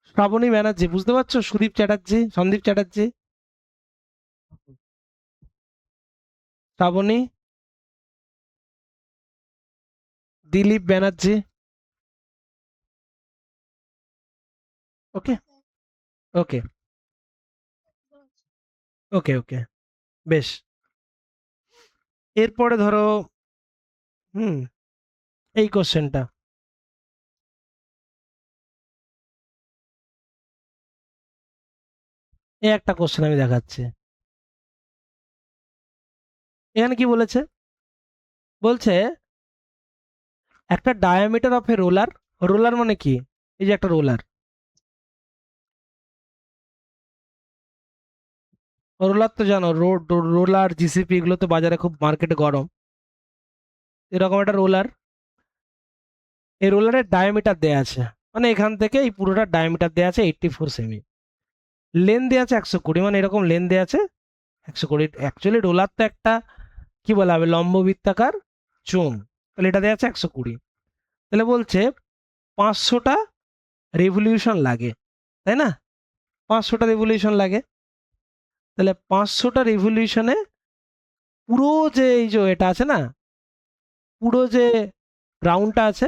শ্রাবণী ব্যানার্জি বুঝতে পারছো? সুদীপ চ্যাটার্জি, সন্দীপ চ্যাটার্জি, শ্রাবণী, দিলীপ ব্যানার্জি। ওকে ওকে ওকে ওকে, বেশ। এরপরে ধরো, হুম, এই কোশ্চেনটা, এই একটা কোশ্চেন আমি দেখাচ্ছি। এখানে কি বলেছে? বলছে একটা diameter of A roller, roller মানে কি? এই যে একটা রোলার, রোলার তো জানো, রোলার জিসিপি এগুলো তো বাজারে খুব মার্কেটে গরম। এরকম একটা রোলার, এই রোলারের ডায়ামিটার দেয়া আছে, মানে এখান থেকে এই পুরোটা ডায়ামিটার দেয়া আছে 84 সেমি, লেন দেয়া আছে 120, মানে এরকম লেন দেয়া আছে 120। অ্যাকচুয়ালি রোলার তো একটা কি বলা হবে, লম্ববৃত্তাকার চোঙ, তাহলে এটা দেয়া আছে 120। তাহলে বলছে 500টা রেভলিউশন লাগে, তাই না? 500টা রেভলিউশন লাগে। তাহলে 500টা রেভলিউশনে পুরো যে এই যে এটা আছে না, পুরো যে গ্রাউন্ডটা আছে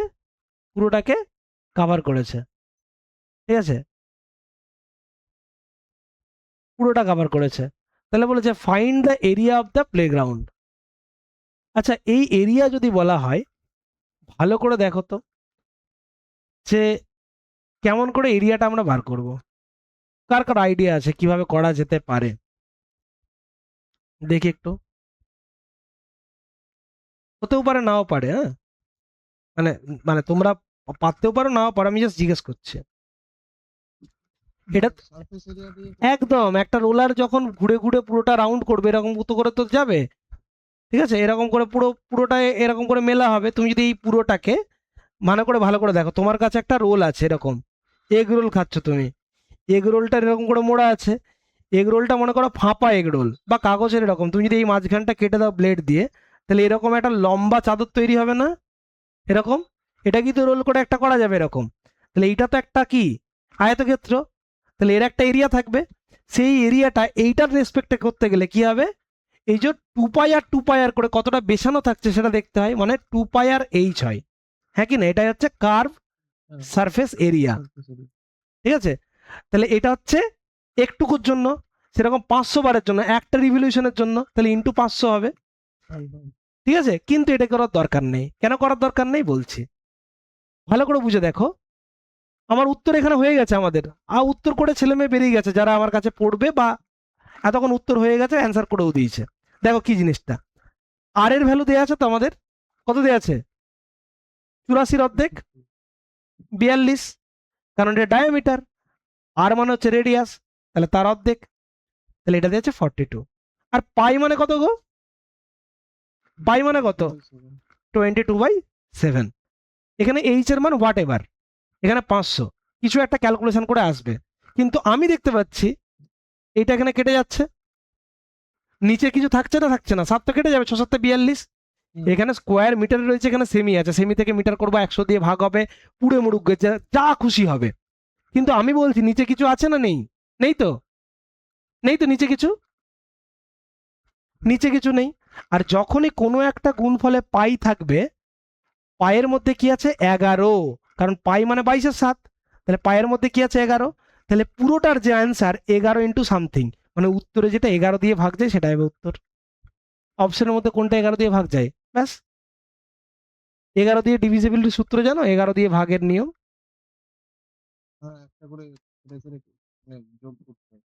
পুরোটাকে কাভার করেছে। ঠিক আছে, পুরোটা কাভার করেছে। তাহলে বলেছে find the area of the playground. আচ্ছা, এই এরিয়া যদি বলা হয়, ভালো করে দেখো তো যে কেমন করে এরিয়াটা আমরা বার করব। কার কার আইডিয়া আছে কিভাবে করা যেতে পারে? দেখি একটু। হতেও পারে নাও পারে, হ্যাঁ, মানে মানে তোমরা পারতেও পারো নাও পারো, আমি জাস্ট জিজ্ঞেস করছি। এটা সারফেস এরিয়া দিয়ে একদম একটা রোলার যখন ঘুরে ঘুরে পুরোটা রাউন্ড করবে, এরকম তো করে তো যাবে। ঠিক আছে, এরকম করে পুরোটা এরকম করে মেলা হবে। তুমি যদি এই পুরোটাকে মানে করে ভালো করে দেখো, তোমার কাছে একটা রোল আছে এরকম, এগ রোল খাচ্ছ তুমি, এগ রোলটা এরকম করে মোড়া আছে, এগ রোলটা মনে করো ফাঁপা এগ রোল বা কাগজের এরকম, তুমি যদি এই মাঝখানটা কেটে দাও ব্লেড দিয়ে, তাহলে এরকম একটা লম্বা চাদর তৈরি হবে না? এরকম, এটা কিন্তু রোল করে একটা করা যাবে এরকম। তাহলে এইটা তো একটা কি আয়তক্ষেত্র, তাহলে এর একটা এরিয়া থাকবে। সেই এরিয়াটা এইটার রেসপেক্টে করতে গেলে কি হবে, এই যে 2 পাই আর করে কতটা বেছানো থাকছে সেটা দেখতে হয়, মানে 2 পাই আর হয়, হ্যাঁ কি না? এটাই হচ্ছে কার্ভ সারফেস এরিয়া। ঠিক আছে, তাহলে এটা হচ্ছে একটুকুর জন্য, সেরকম 500 বারের জন্য, একটা রিভলিউশনের জন্য, তাহলে ইন্টু 500 হবে। ঠিক আছে, কিন্তু এটা করার দরকার নেই। কেন করার দরকার নেই বলছি, ভালো করে বুঝে দেখো। আমার উত্তর এখানে হয়ে গেছে, আমাদের উত্তর করে ছেলে মেয়ে বেরিয়ে গেছে যারা আমার কাছে পড়বে, বা এতক্ষণ উত্তর হয়ে গেছে, অ্যান্সার করেও দিয়েছে। দেখো কি জিনিসটা, আর এর ভ্যালু দেওয়া আছে তো আমাদের, কত দেওয়া আছে? 84 অর্ধেক 42, কারণ এটা ডায়ামিটার, আর মানে হচ্ছে রেডিয়াস, তাহলে তার অর্ধেক, তাহলে এটা দিয়েছে 42। আর পাই মানে কত গো? পাই মানে কত? 22/7। এখানে এইচ এর মান হোয়াট এভার, এখানে 500, কিছু একটা ক্যালকুলেশন করে আসবে। কিন্তু আমি দেখতে পাচ্ছি এইটা এখানে কেটে যাচ্ছে, নিচে কিছু থাকছে না, থাকছে না, 7 তো কেটে যাবে, 6 7 42। এখানে স্কোয়ার মিটার রয়েছে, এখানে সেমি আছে, সেমি থেকে মিটার করবো, 100 দিয়ে ভাগ হবে, পুড়ে মুড়ুক যা খুশি হবে। কিন্তু আমি বলছি নিচে কিছু আছে না নেই? নেই তো, নেই তো নিচে কিছু, নিচে কিছু নেই। আর যখনই কোনো একটা গুণফলে পাই থাকবে, পায়ের মধ্যে কি আছে? 11, কারণ পাই মানে 22/7, তাহলে পায়ের মধ্যে কি আছে? 11। তাহলে পুরোটার যে অ্যান্সার 11 ইন্টু সামথিং, মানে উত্তরে যেটা 11 দিয়ে ভাগ যায় সেটা হবে উত্তর। অপশনের মধ্যে কোনটা 11 দিয়ে ভাগ যায়, ব্যাস। 11 দিয়ে ডিভিজিবিলিটির সূত্র জানো? 11 দিয়ে ভাগের নিয়ম। হ্যাঁ, একটা করে রেখে রেখে যোগ করতে হয়।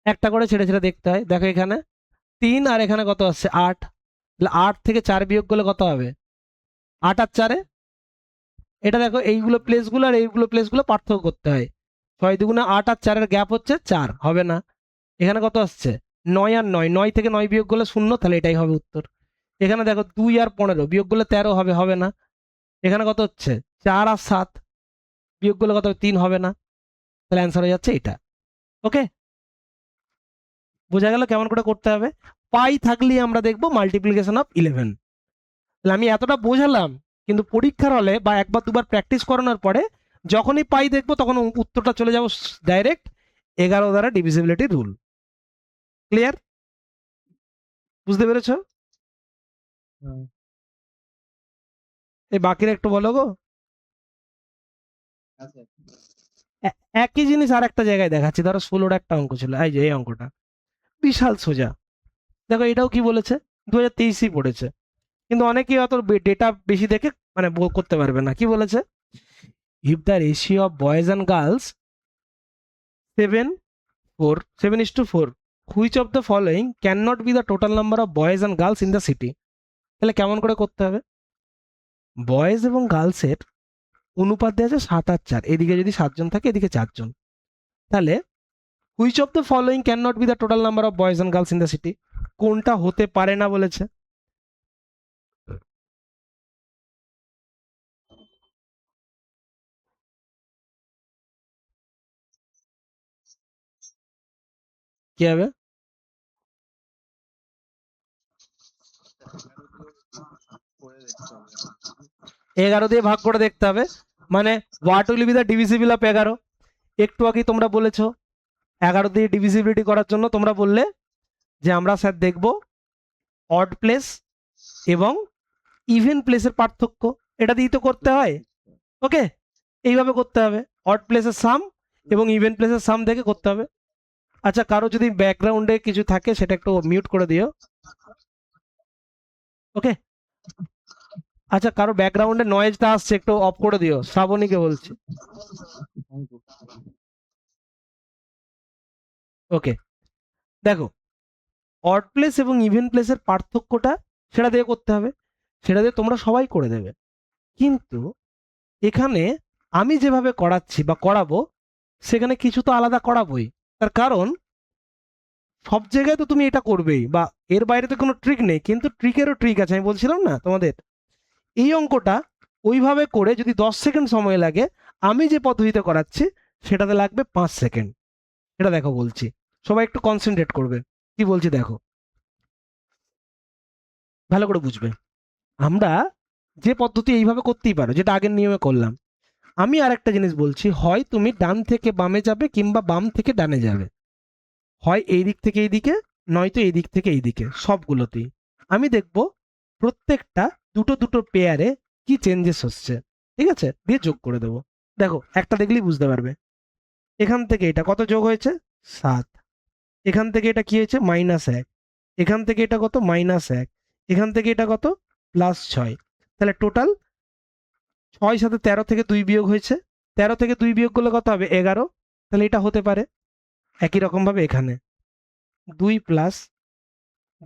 একটা করে ছেড়ে ছেড়ে দেখতে হয়। দেখো এখানে 3 আর এখানে কত আসছে? 8। তাহলে 8 থেকে 4 বিয়োগ করলে কত হবে? 8 আর 4, এটা দেখো এইগুলো প্লেসগুলো আর এইগুলো প্লেসগুলো পার্থক্য করতে হয়। 6 দুগুণে 8 আর 4-এর গ্যাপ হচ্ছে 4, হবে না। এখানে কত আসছে? 9 আর 9, 9 থেকে 9 বিয়োগ করলে 0, তাহলে এটাই হবে উত্তর। এখানে দেখো 2 আর 15 বিয়োগ করলে 13 হবে, হবে না। এখানে কত হচ্ছে 4 আর 7 বিয়োগ করলে কত হবে 3 হবে না। তাহলে অ্যান্সার হয়ে যাচ্ছে এটা। ওকে, বোঝা গেল কেমন করে করতে হবে। পাই থাকলেই আমরা দেখবো মাল্টিপ্লিকেশন অফ 11। তাহলে আমি এতটা বোঝালাম, কিন্তু পরীক্ষার হলে বা একবার দুবার প্র্যাকটিস করানোর পরে যখনই পাই দেখবো তখন উত্তরটা চলে যাবো ডাইরেক্ট 11 দ্বারা ডিভিজিবিলিটি রুল। ক্লিয়ার? বুঝতে পেরেছো? হুম। এই বাকিরা একটু বলো গো। আচ্ছা। একই জিনিস আর একটা জায়গায় দেখাচ্ছি। ধরো 16 একটা অঙ্ক ছিল, এই যে এই অঙ্কটা বিশাল সোজা। দেখো এটাও কি বলেছে, 2023ই পড়েছে, কিন্তু অনেকেই অত ডেটা বেশি দেখে মানে করতে পারবে না। কি বলেছে, if the ratio of boys and girls 7:4 which of the following can not be the total number of boys and girls in the city. তাহলে কেমন করে করতে হবে, বয়েজ এবং গার্লসের অনুপাত দেওয়া আছে 7 আর 4, এদিকে যদি 7 জন থাকে এদিকে 4 জন, তাহলে which of the following can not be the total number of boys and girls in the city, কোনটা হতে পারে না বলেছে। কি হবে, 11 দিয়ে ভাগ করে দেখতে হবে। মানে what will be the divisible of 11। একটু আগেই তোমরা বলেছো 11 দিয়ে ডিভিজিবিলিটি করার জন্য তোমরা বললে যে আমরা স্যার দেখব অড প্লেস এবং ইভেন প্লেসের পার্থক্য, এটা দিয়ে তো করতে হয়। ওকে, এইভাবে করতে হবে, অড প্লেসের সাম এবং ইভেন প্লেসের সাম দেখে করতে হবে। আচ্ছা, কারো যদি ব্যাকগ্রাউন্ডে কিছু থাকে সেটা একটু মিউট করে দিও। ওকে, আচ্ছা কারো ব্যাকগ্রাউন্ডে নয়েজটা আসছে একটু অফ করে দিও, শ্রাবণীকে বলছি। ওকে, দেখো অড প্লেস এবং ইভেন প্লেসের পার্থক্যটা সেটা দিয়ে করতে হবে, সেটা দিয়ে তোমরা সবাই করে দেবে। কিন্তু এখানে আমি যেভাবে করাচ্ছি বা করাবো সেখানে কিছু তো আলাদা করাবোই। তার কারণ সব জায়গায় তো তুমি এটা করবেই, বা এর বাইরে তো কোনো ট্রিক নেই, কিন্তু ট্রিকেরও ট্রিক আছে। আমি বলছিলাম না তোমাদের, এই অঙ্কটা ওইভাবে করে যদি 10 সেকেন্ড সময় লাগে, আমি যে পদ্ধতিতে করাচ্ছি সেটাতে লাগবে 5 সেকেন্ড। এটা দেখো বলছি, সবাই একটু কনসেন্ট্রেট করবে কি বলছি, দেখো ভালো করে বুঝবে। আমরা যে পদ্ধতি এইভাবে করতেই পারো, যেটা আগের নিয়মে করলাম। আমি আর একটা জিনিস বলছি, হয় তুমি ডান থেকে বামে যাবে কিংবা বাম থেকে ডানে যাবে, হয় এই দিক থেকে এই দিকে, নয়তো এই দিক থেকে এই দিকে, সবগুলোতেই আমি দেখব প্রত্যেকটা দুটো দুটো পেয়ারে কি চেঞ্জেস হচ্ছে। ঠিক আছে, দিয়ে যোগ করে দেবো। দেখো একটা দেখলেই বুঝতে পারবে। এখান থেকে এটা কত যোগ হয়েছে, 7। এখান থেকে এটা কি হয়েছে, -1। এখান থেকে এটা কত, -1। এখান থেকে এটা কত, +6। তাহলে টোটাল 6 সাথে 13 থেকে 2 বিয়োগ হয়েছে, 13 থেকে 2 বিয়োগ করলে কত হবে, 11। তাহলে এটা হতে পারে। একই রকম ভাবে এখানে 2 প্লাস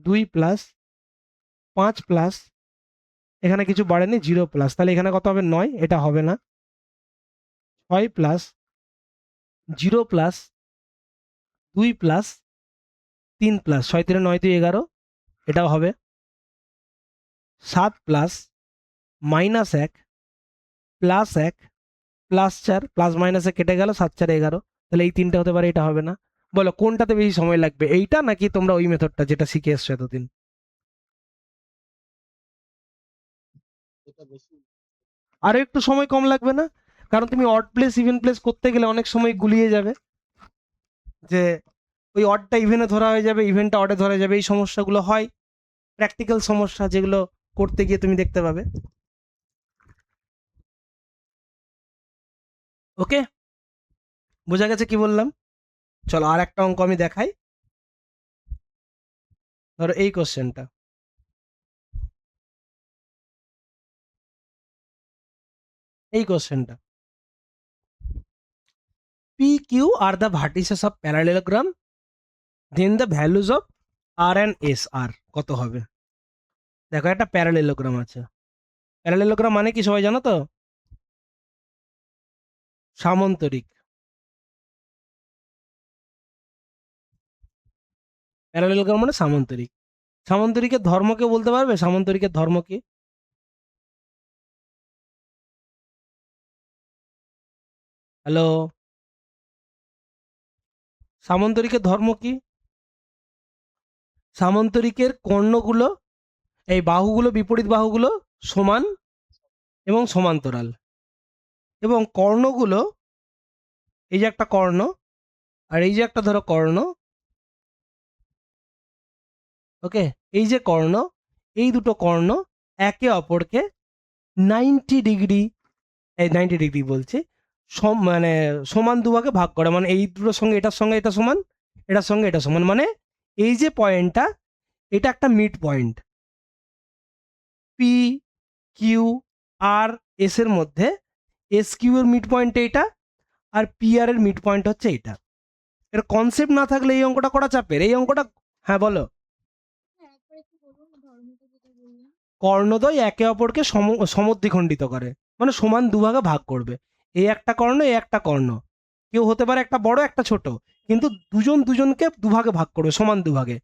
2 প্লাস 5 প্লাস, এখানে কিছু বাড়েনি, 0 প্লাস, তাহলে এখানে কত হবে, 9। এটা হবে না। 6 প্লাস 0 প্লাস 2 প্লাস 3 প্লাস 6 3 9 2 11, এটাও হবে। 7 প্লাস -1 প্লাস 1 প্লাস 4, প্লাস মাইনাসে কেটে গেল, 7 4 11। তাহলে এই তিনটা হতে পারে, এটা হবে না। বলো কোনটাতে বেশি সময় লাগবে, এইটা নাকি তোমরা ওই মেথডটা যেটা শিখে এসছো এতদিন? এটা বেশি। আরো একটু সময় কম লাগবে না? কারণ তুমি অড প্লেস ইভেন প্লেস করতে গেলে অনেক সময় গুলিয়ে যাবে, যে ওই অডটা ইভেনে ধরা হয়ে যাবে, ইভেনটা অডে ধরা যাবে, এই সমস্যাগুলো হয়, প্র্যাকটিক্যাল সমস্যা, যেগুলো করতে গিয়ে তুমি দেখতে পাবে। ওকে, বোঝা গেছে কি বললাম? চলো আর একটা অঙ্ক আমি দেখাই। ধরো এই কোশ্চেনটা, এই কোশ্চেনটা, P Q R the vertices of parallelogram, then the values of R and S আর কত হবে। দেখো একটা প্যারালেলোগ্রাম আছে, প্যারালেলোগ্রাম মানে কি সবাই জানো তো, সামান্তরিক। প্যারালেলোগ্রাম মানে সামান্তরিক। সামান্তরিকের ধর্ম কেউ বলতে পারবে? সামান্তরিকের ধর্ম কি? হ্যালো, সামান্তরিকের ধর্ম কি? সামান্তরিকের কর্ণগুলো, এই বাহুগুলো, বিপরীত বাহুগুলো সমান এবং সমান্তরাল, এবং কর্ণগুলো, এই যে একটা কর্ণ আর এই যে একটা ধরো কর্ণ, ওকে, এই যে কর্ণ, এই দুটো কর্ণ একে অপরকে 90 ডিগ্রি, এই 90 ডিগ্রি বলছি, মানে সমান দুভাগে ভাগ করে, মানে এই দুটোর সঙ্গে এটার সঙ্গে এটা সমান, এটার সঙ্গে এটা সমান, মানে এই যে পয়েন্টটা, এটা একটা মিড পয়েন্ট। পি কিউ আর এস এর মধ্যে এস কিউ এর মিড পয়েন্ট এইটা, আর পি আর এর মিড পয়েন্ট হচ্ছে এইটা। এর কনসেপ্ট না থাকলে এই অঙ্কটা করা চাপের। এই অঙ্কটা, হ্যাঁ বলো। কর্ণদ্বয় একে অপরকে সমদ্বিখণ্ডিত করে, মানে সমান দুভাগে ভাগ করবে। এই একটা কর্ণ, এই একটা কর্ণ, কেউ হতে পারে একটা বড় একটা ছোট, কিন্তু দুজন দুজনকে দুভাগে ভাগ করবে, সমান দুভাগে।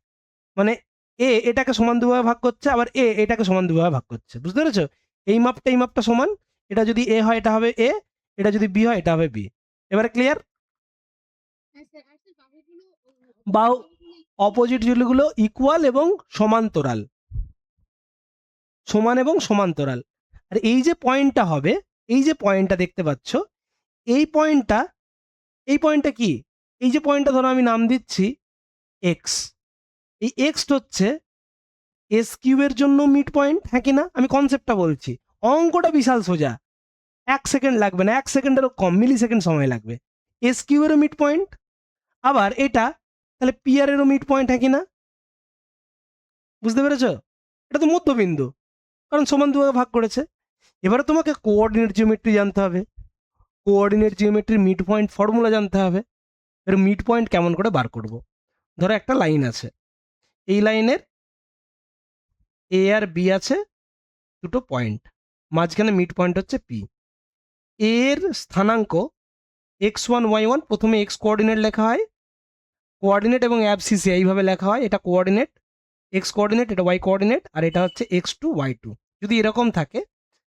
মানে এ এটাকে সমান দুভাগে ভাগ করছে, আবার এ এটাকে সমান দুভাগে ভাগ করছে, বুঝতে পেরেছো? এই মাপটা সমান, এটা যদি এ হয় এটা হবে এ, এটা যদি বি হয় এটা হবে বি। এবারে ক্লিয়ার? বাহু, অপোজিট জুলিগুলো ইকুয়াল এবং সমান্তরাল, সমান এবং সমান্তরাল। আর এই যে পয়েন্টটা হবে, এই যে পয়েন্টটা দেখতে পাচ্ছ, এই পয়েন্টটা, এই পয়েন্টটা কি? এই যে পয়েন্টটা ধরো আমি নাম দিচ্ছি এক্স, এই এক্স হচ্ছে এস কিউবের জন্য মিড পয়েন্ট, হ্যাঁ কি না? আমি কনসেপ্টটা বলছি, অঙ্কটা বিশাল সোজা, 1 সেকেন্ড লাগবে না, 1 সেকেন্ডেরও কম, মিলি সেকেন্ড সময় লাগবে। এস কিউবেরও মিড পয়েন্ট, আবার এটা তাহলে পি আর এরও মিড পয়েন্ট, হ্যাঁ কি না? বুঝতে পেরেছো? এটা তো মধ্যবিন্দু, কারণ সমান দুভাগে ভাগ করেছে। এবারে তোমাকে কোঅর্ডিনেট জিওমেট্রি জানতে হবে, কোঅর্ডিনেট জিওমেট্রির মিড পয়েন্ট ফর্মুলা জানতে হবে। এর মিড পয়েন্ট কেমন করে বার করব? ধরো একটা লাইন আছে, এই লাইনের এ আর বি আছে দুটো পয়েন্ট, মাঝখানে মিড পয়েন্ট হচ্ছে পি। এর স্থানাঙ্ক x1 y1, প্রথমে এক্স কোঅর্ডিনেট লেখা হয়, কোঅর্ডিনেট এবং অ্যাবসিসে এইভাবে লেখা হয়, এটা কোঅর্ডিনেট এক্স কোঅর্ডিনেট, এটা ওয়াই কোঅর্ডিনেট, আর এটা হচ্ছে x2 y2। যদি এরকম থাকে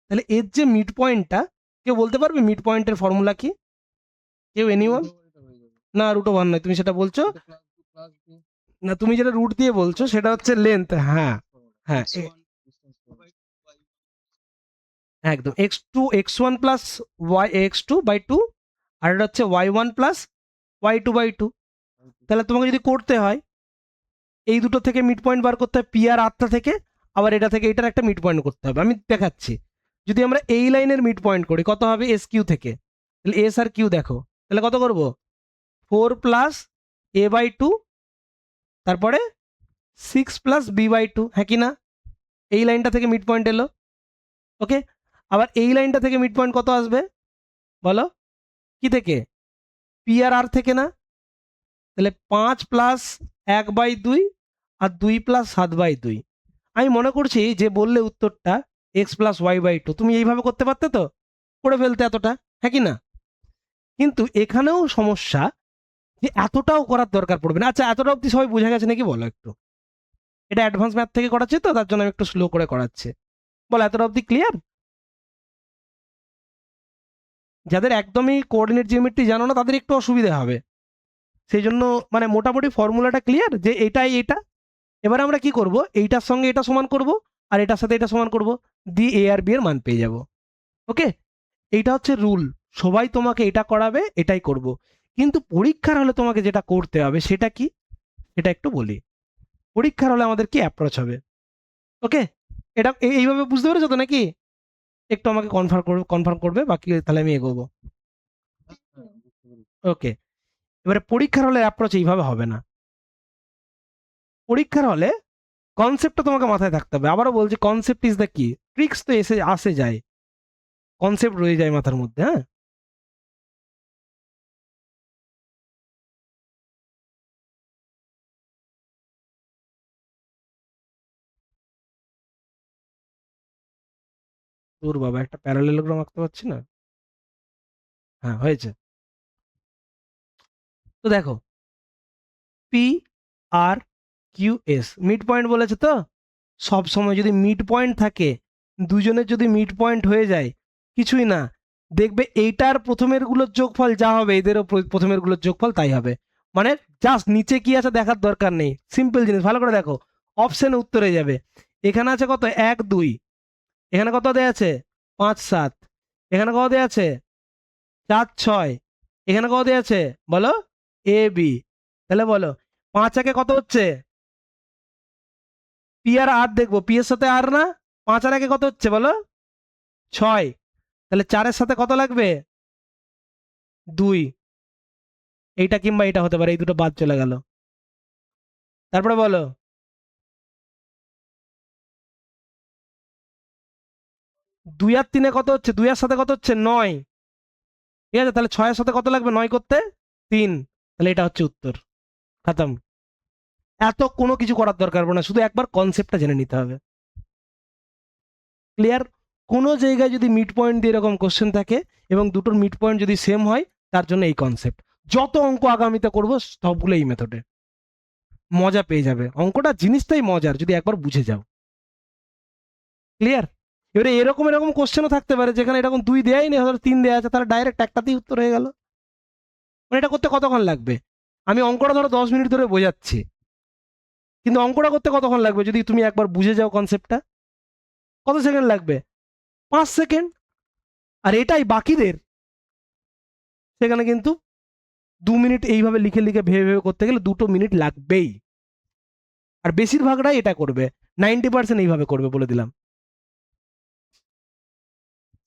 তাহলে এর যে মিড পয়েন্টটা, কেউ বলতে পারবে মিড পয়েন্টের ফর্মুলা কি? কেউ, এনিওয়ান? না, রুট ওভার নয়, তুমি সেটা বলছো না, তুমি যেটা রুট দিয়ে বলছো সেটা হচ্ছে লেন্থ। হ্যাঁ, হ্যাঁ, একদম x1 প্লাস x2/2, আর এটা হচ্ছে y1 প্লাস y2/2। তাহলে তোমাকে যদি করতে হয় এই দুটো থেকে মিড পয়েন্ট বার করতে হয়, পি আর আরটা থেকে, আবার এটা থেকে এটার একটা মিড পয়েন্ট করতে হবে। আমি দেখাচ্ছি, যদি আমরা এই লাইনের মিড পয়েন্ট করি কত হবে? এস কিউ থেকে, তাহলে এস আর কিউ দেখো, তাহলে কত করব? 4 + a/2, তারপরে 6 + b/2, হ্যাঁ কি না? এই লাইনটা থেকে মিড পয়েন্ট এলো, ওকে। আবার এই লাইনটা থেকে মিড পয়েন্ট কত আসবে বলো? কি থেকে? পি আর আর থেকে না? তাহলে 5 + 1/2 আর 2 + 7/2। আমি মনে করছি যে বললে উত্তরটা x + y/2, তুমি এইভাবে করতে পারতে তো, করে ফেলতে এতটা, হ্যাঁ কি না? কিন্তু এখানেও সমস্যা, যে এতটাও করার দরকার পড়বে না। আচ্ছা, এতটা অবধি সবাই বুঝে গেছে নাকি বলো একটু? এটা অ্যাডভান্স ম্যাথ থেকে করাচ্ছি তো, তার জন্য আমি একটু স্লো করে করাচ্ছি। বলো, এতটা অবধি ক্লিয়ার? যাদের একদমই কোঅর্ডিনেট জিওমেট্রি জানো না তাদের একটু অসুবিধা হবে, সেই জন্য মানে মোটামুটি ফর্মুলাটা ক্লিয়ার যে এটাই এটা। এবার আমরা কি করব, এইটার সঙ্গে এটা সমান করব, আর এটার সাথে এটা সমান করব, দিয়ে এ আর বি এর মান পেয়ে যাব, ওকে। এইটা হচ্ছে রুল, সবাই তোমাকে এটা করাবে, এটাই করব। কিন্তু পরীক্ষার হলে তোমাকে যেটা করতে হবে সেটা কি, এটা একটু বলি। পরীক্ষার হলে আমাদের কি অ্যাপ্রোচ হবে, ওকে? এটা এইভাবে বুঝতে পেরেছো তো নাকি? একটু আমাকে কনফার্ম করবে, বাকি তাহলে আমি এগোবো, ওকে। এবারে পরীক্ষার হলে অ্যাপ্রোচ এইভাবে হবে না। পরীক্ষার হলে কনসেপ্টটা তোমাকে মাথায় থাকতে হবে। আবারও বলছি, কনসেপ্ট ইজ দ্য কি। ট্রিক্স তো আসে যায়, কনসেপ্ট রয়ে যায় মাথার মধ্যে, হ্যাঁ। তোর বাবা, একটা প্যারালেলোগ্রাম আঁকতে পারছি না। হ্যাঁ, হয়েছে। তো দেখো, P R Q S mid point বলেছে তো, সব সময় যদি মিড পয়েন্ট থাকে, দুজনের যদি মিড পয়েন্ট হয়ে যায়, কিছুই না, দেখবে এইটার প্রথমের গুলোর যোগফল যা হবে এদেরও প্রথমের গুলোর যোগফল তাই হবে। মানে জাস্ট নিচে কি আছে দেখার দরকার নেই, সিম্পল জিনিস, ভালো করে দেখো, অপশনে উত্তর হয়ে যাবে। এখানে আছে কত, 1 2, এখানে কত দেয়া আছে 5 7, এখানে কত দেয়া আছে 4 6, এখানে কত দেয়া আছে বলো এ বি। তাহলে বলো 5 একে কত হচ্ছে, পি আর আর দেখবো, পি এর সাথে আর না, 5 আর একে কত হচ্ছে বলো 6, তাহলে 4-এর সাথে কত লাগবে 2, এইটা কিংবা এটা হতে পারে, এই দুটো বাদ চলে গেল। তারপরে বলো 2 আর 3-এ কত হচ্ছে, 2 এর সাথে কত হচ্ছে 9, ঠিক আছে, তাহলে 6-এর সাথে কত লাগবে 9 করতে 3, তাহলে এটা হচ্ছে উত্তর, খতম। এত কোনো কিছু করার দরকার পড়ে না, শুধু একবার কনসেপ্টটা জেনে নিতে হবে। ক্লিয়ার? কোনো জায়গায় যদি মিড পয়েন্ট দিয়ে এরকম কোশ্চেন থাকে এবং দুটোর মিড পয়েন্ট যদি সেম হয়, তার জন্য এই কনসেপ্ট। যত অঙ্ক আগামীতে করবো সবগুলো এই মেথডে, মজা পেয়ে যাবে। অঙ্কটা জিনিসটাই মজার যদি একবার বুঝে যাও। ক্লিয়ার? এবারে এরকম এরকম কোশ্চেনও থাকতে পারে যেখানে এরকম 2 দেয়াই নেই, হয়তো 3 দেয়া আছে, তাহলে ডাইরেক্ট একটাতেই উত্তর হয়ে গেল। মানে এটা করতে কতক্ষণ লাগবে? আমি অঙ্কটা ধরো 10 মিনিট ধরে বোঝাচ্ছি, কিন্তু অঙ্কটা করতে কতক্ষণ লাগবে যদি তুমি একবার বুঝে যাও কনসেপ্টটা? কত সেকেন্ড লাগবে? 5 সেকেন্ড। আর এটাই বাকিদের, সেখানে কিন্তু 2 মিনিট এইভাবে লিখে লিখে ভেবে ভেবে করতে গেলে 2 মিনিট লাগবেই। আর বেশিরভাগটাই এটা করবে, 90% এইভাবে করবে বলে দিলাম।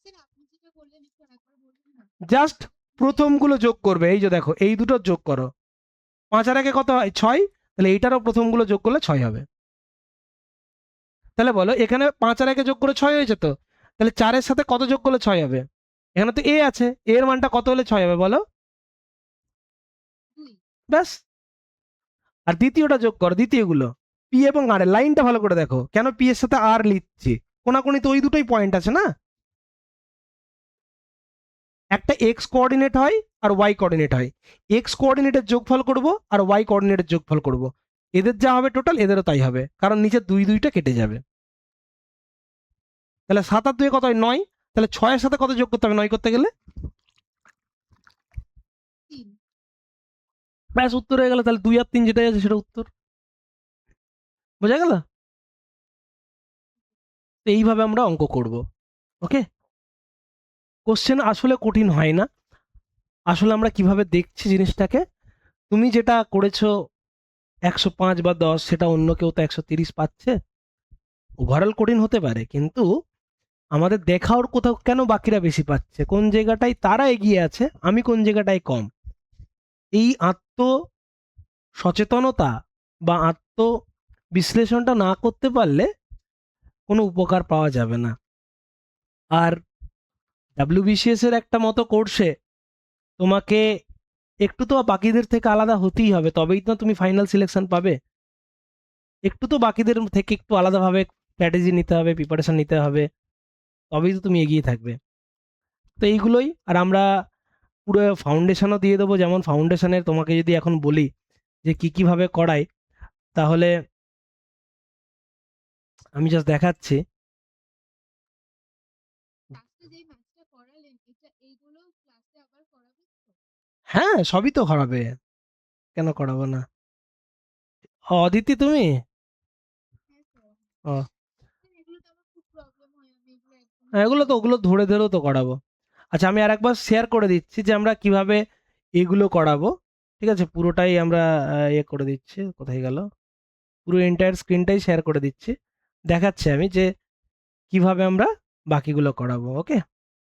স্যার আপনি যেটা বললেন একটু আরেকবার বলবেন না? জাস্ট প্রথমগুলো যোগ করবে, এই যে দেখো এই দুটো যোগ করো, 5 আর একে কত হয় 6, তাহলে এইটারও প্রথমগুলো যোগ করলে 6 হবে। তাহলে বলো এখানে 5 আর একে যোগ করে 6 হয়েছে তো, তাহলে 4-এর সাথে কত যোগ করলে 6 হবে? এখানে তো এ আছে, এর মানটা কত হলে 6 হবে বলো? 2 ব্যাস। আর দ্বিতীয়টা যোগ করো, দ্বিতীয়গুলো পি এবং আর এর লাইনটা ভালো করে দেখো, কেন পি এর সাথে আর লিখছি, কোনাকুনি তো ওই দুটোই পয়েন্ট আছে না, একটা এক্স কোঅর্ডিনেট হয় আর ওয়াই কোঅর্ডিনেট হয়, এক্স কোঅর্ডিনেটের যোগফল করব আর ওয়াই কোঅর্ডিনেটের যোগফল করব, এদের যা হবে টোটাল এদেরও তাই হবে, কারণ নিচে 2 কেটে যাবে। তাহলে 7 আর 2 কত হয় 9, তাহলে 6-এর সাথে কত যোগ করতে হবে 9 করতে গেলে? 3 ব্যাস উত্তর হয়ে গেল। তাহলে 2 আর 3 যেটাই আছে সেটা উত্তর, বোঝা গেল? তো এইভাবে আমরা অঙ্ক করব। ওকে, কোশ্চেন আসলে কঠিন হয় না, আসলে আমরা কিভাবে দেখছি জিনিসটাকে। তুমি যেটা করেছো 105 বা 10, সেটা অন্য কেউ তো 130 পাচ্ছে। ওভারঅল কঠিন হতে পারে, কিন্তু আমাদের দেখা ওর কোথাও কেন বাকিরা বেশি পাচ্ছে, কোন জায়গাটায় তারা এগিয়ে আছে, আমি কোন জায়গাটায় কম, এই আত্ম সচেতনতা বা আত্ম বিশ্লেষণটা না করতে পারলে কোনো উপকার পাওয়া যাবে না। আর ডাব্লিউবিসিএস এর একটা মতো কোর্সে তোমাকে একটু তো বাকিদের থেকে আলাদা হতেই হবে, তবেই তো তুমি ফাইনাল সিলেকশন পাবে। একটু তো বাকিদের থেকে একটু আলাদাভাবে স্ট্র্যাটেজি নিতে হবে, প্রিপারেশন নিতে হবে, তবেই তো তুমি এগিয়ে থাকবে। তো এইগুলোই। আর আমরা পুরো ফাউন্ডেশনও দিয়ে দেবো, যেমন ফাউন্ডেশনের তোমাকে যদি এখন বলি যে কি কিভাবে করাই, তাহলে আমি জাস্ট দেখাচ্ছি। ক্লাসে যেই ম্যাথটা করালেন এটা এইগুলো ক্লাসে আবার করাবেন তো? হ্যাঁ, সবই তো করাবে, কেন করাবো না। অদিতি তুমি? হ্যাঁ স্যার। ও, স্যার এগুলো তো আমার খুব প্রবলেম হয়, আমি এগুলো একদমই এগুলো তো পারি না। ওগুলো ধরে ধরেও তো করাবো। আচ্ছা, আমি আরেকবার শেয়ার করে দিচ্ছি যে আমরা কিভাবে এগুলো করাবো। ঠিক আছে, পুরোটাই আমরা ইয়ে করে দিচ্ছি, কোথায় গেল, পুরো এন্টায়ার স্ক্রিনটাই শেয়ার করে দিচ্ছি, দেখাচ্ছি আমি যে কিভাবে আমরা বাকিগুলো করাবো। ওকে।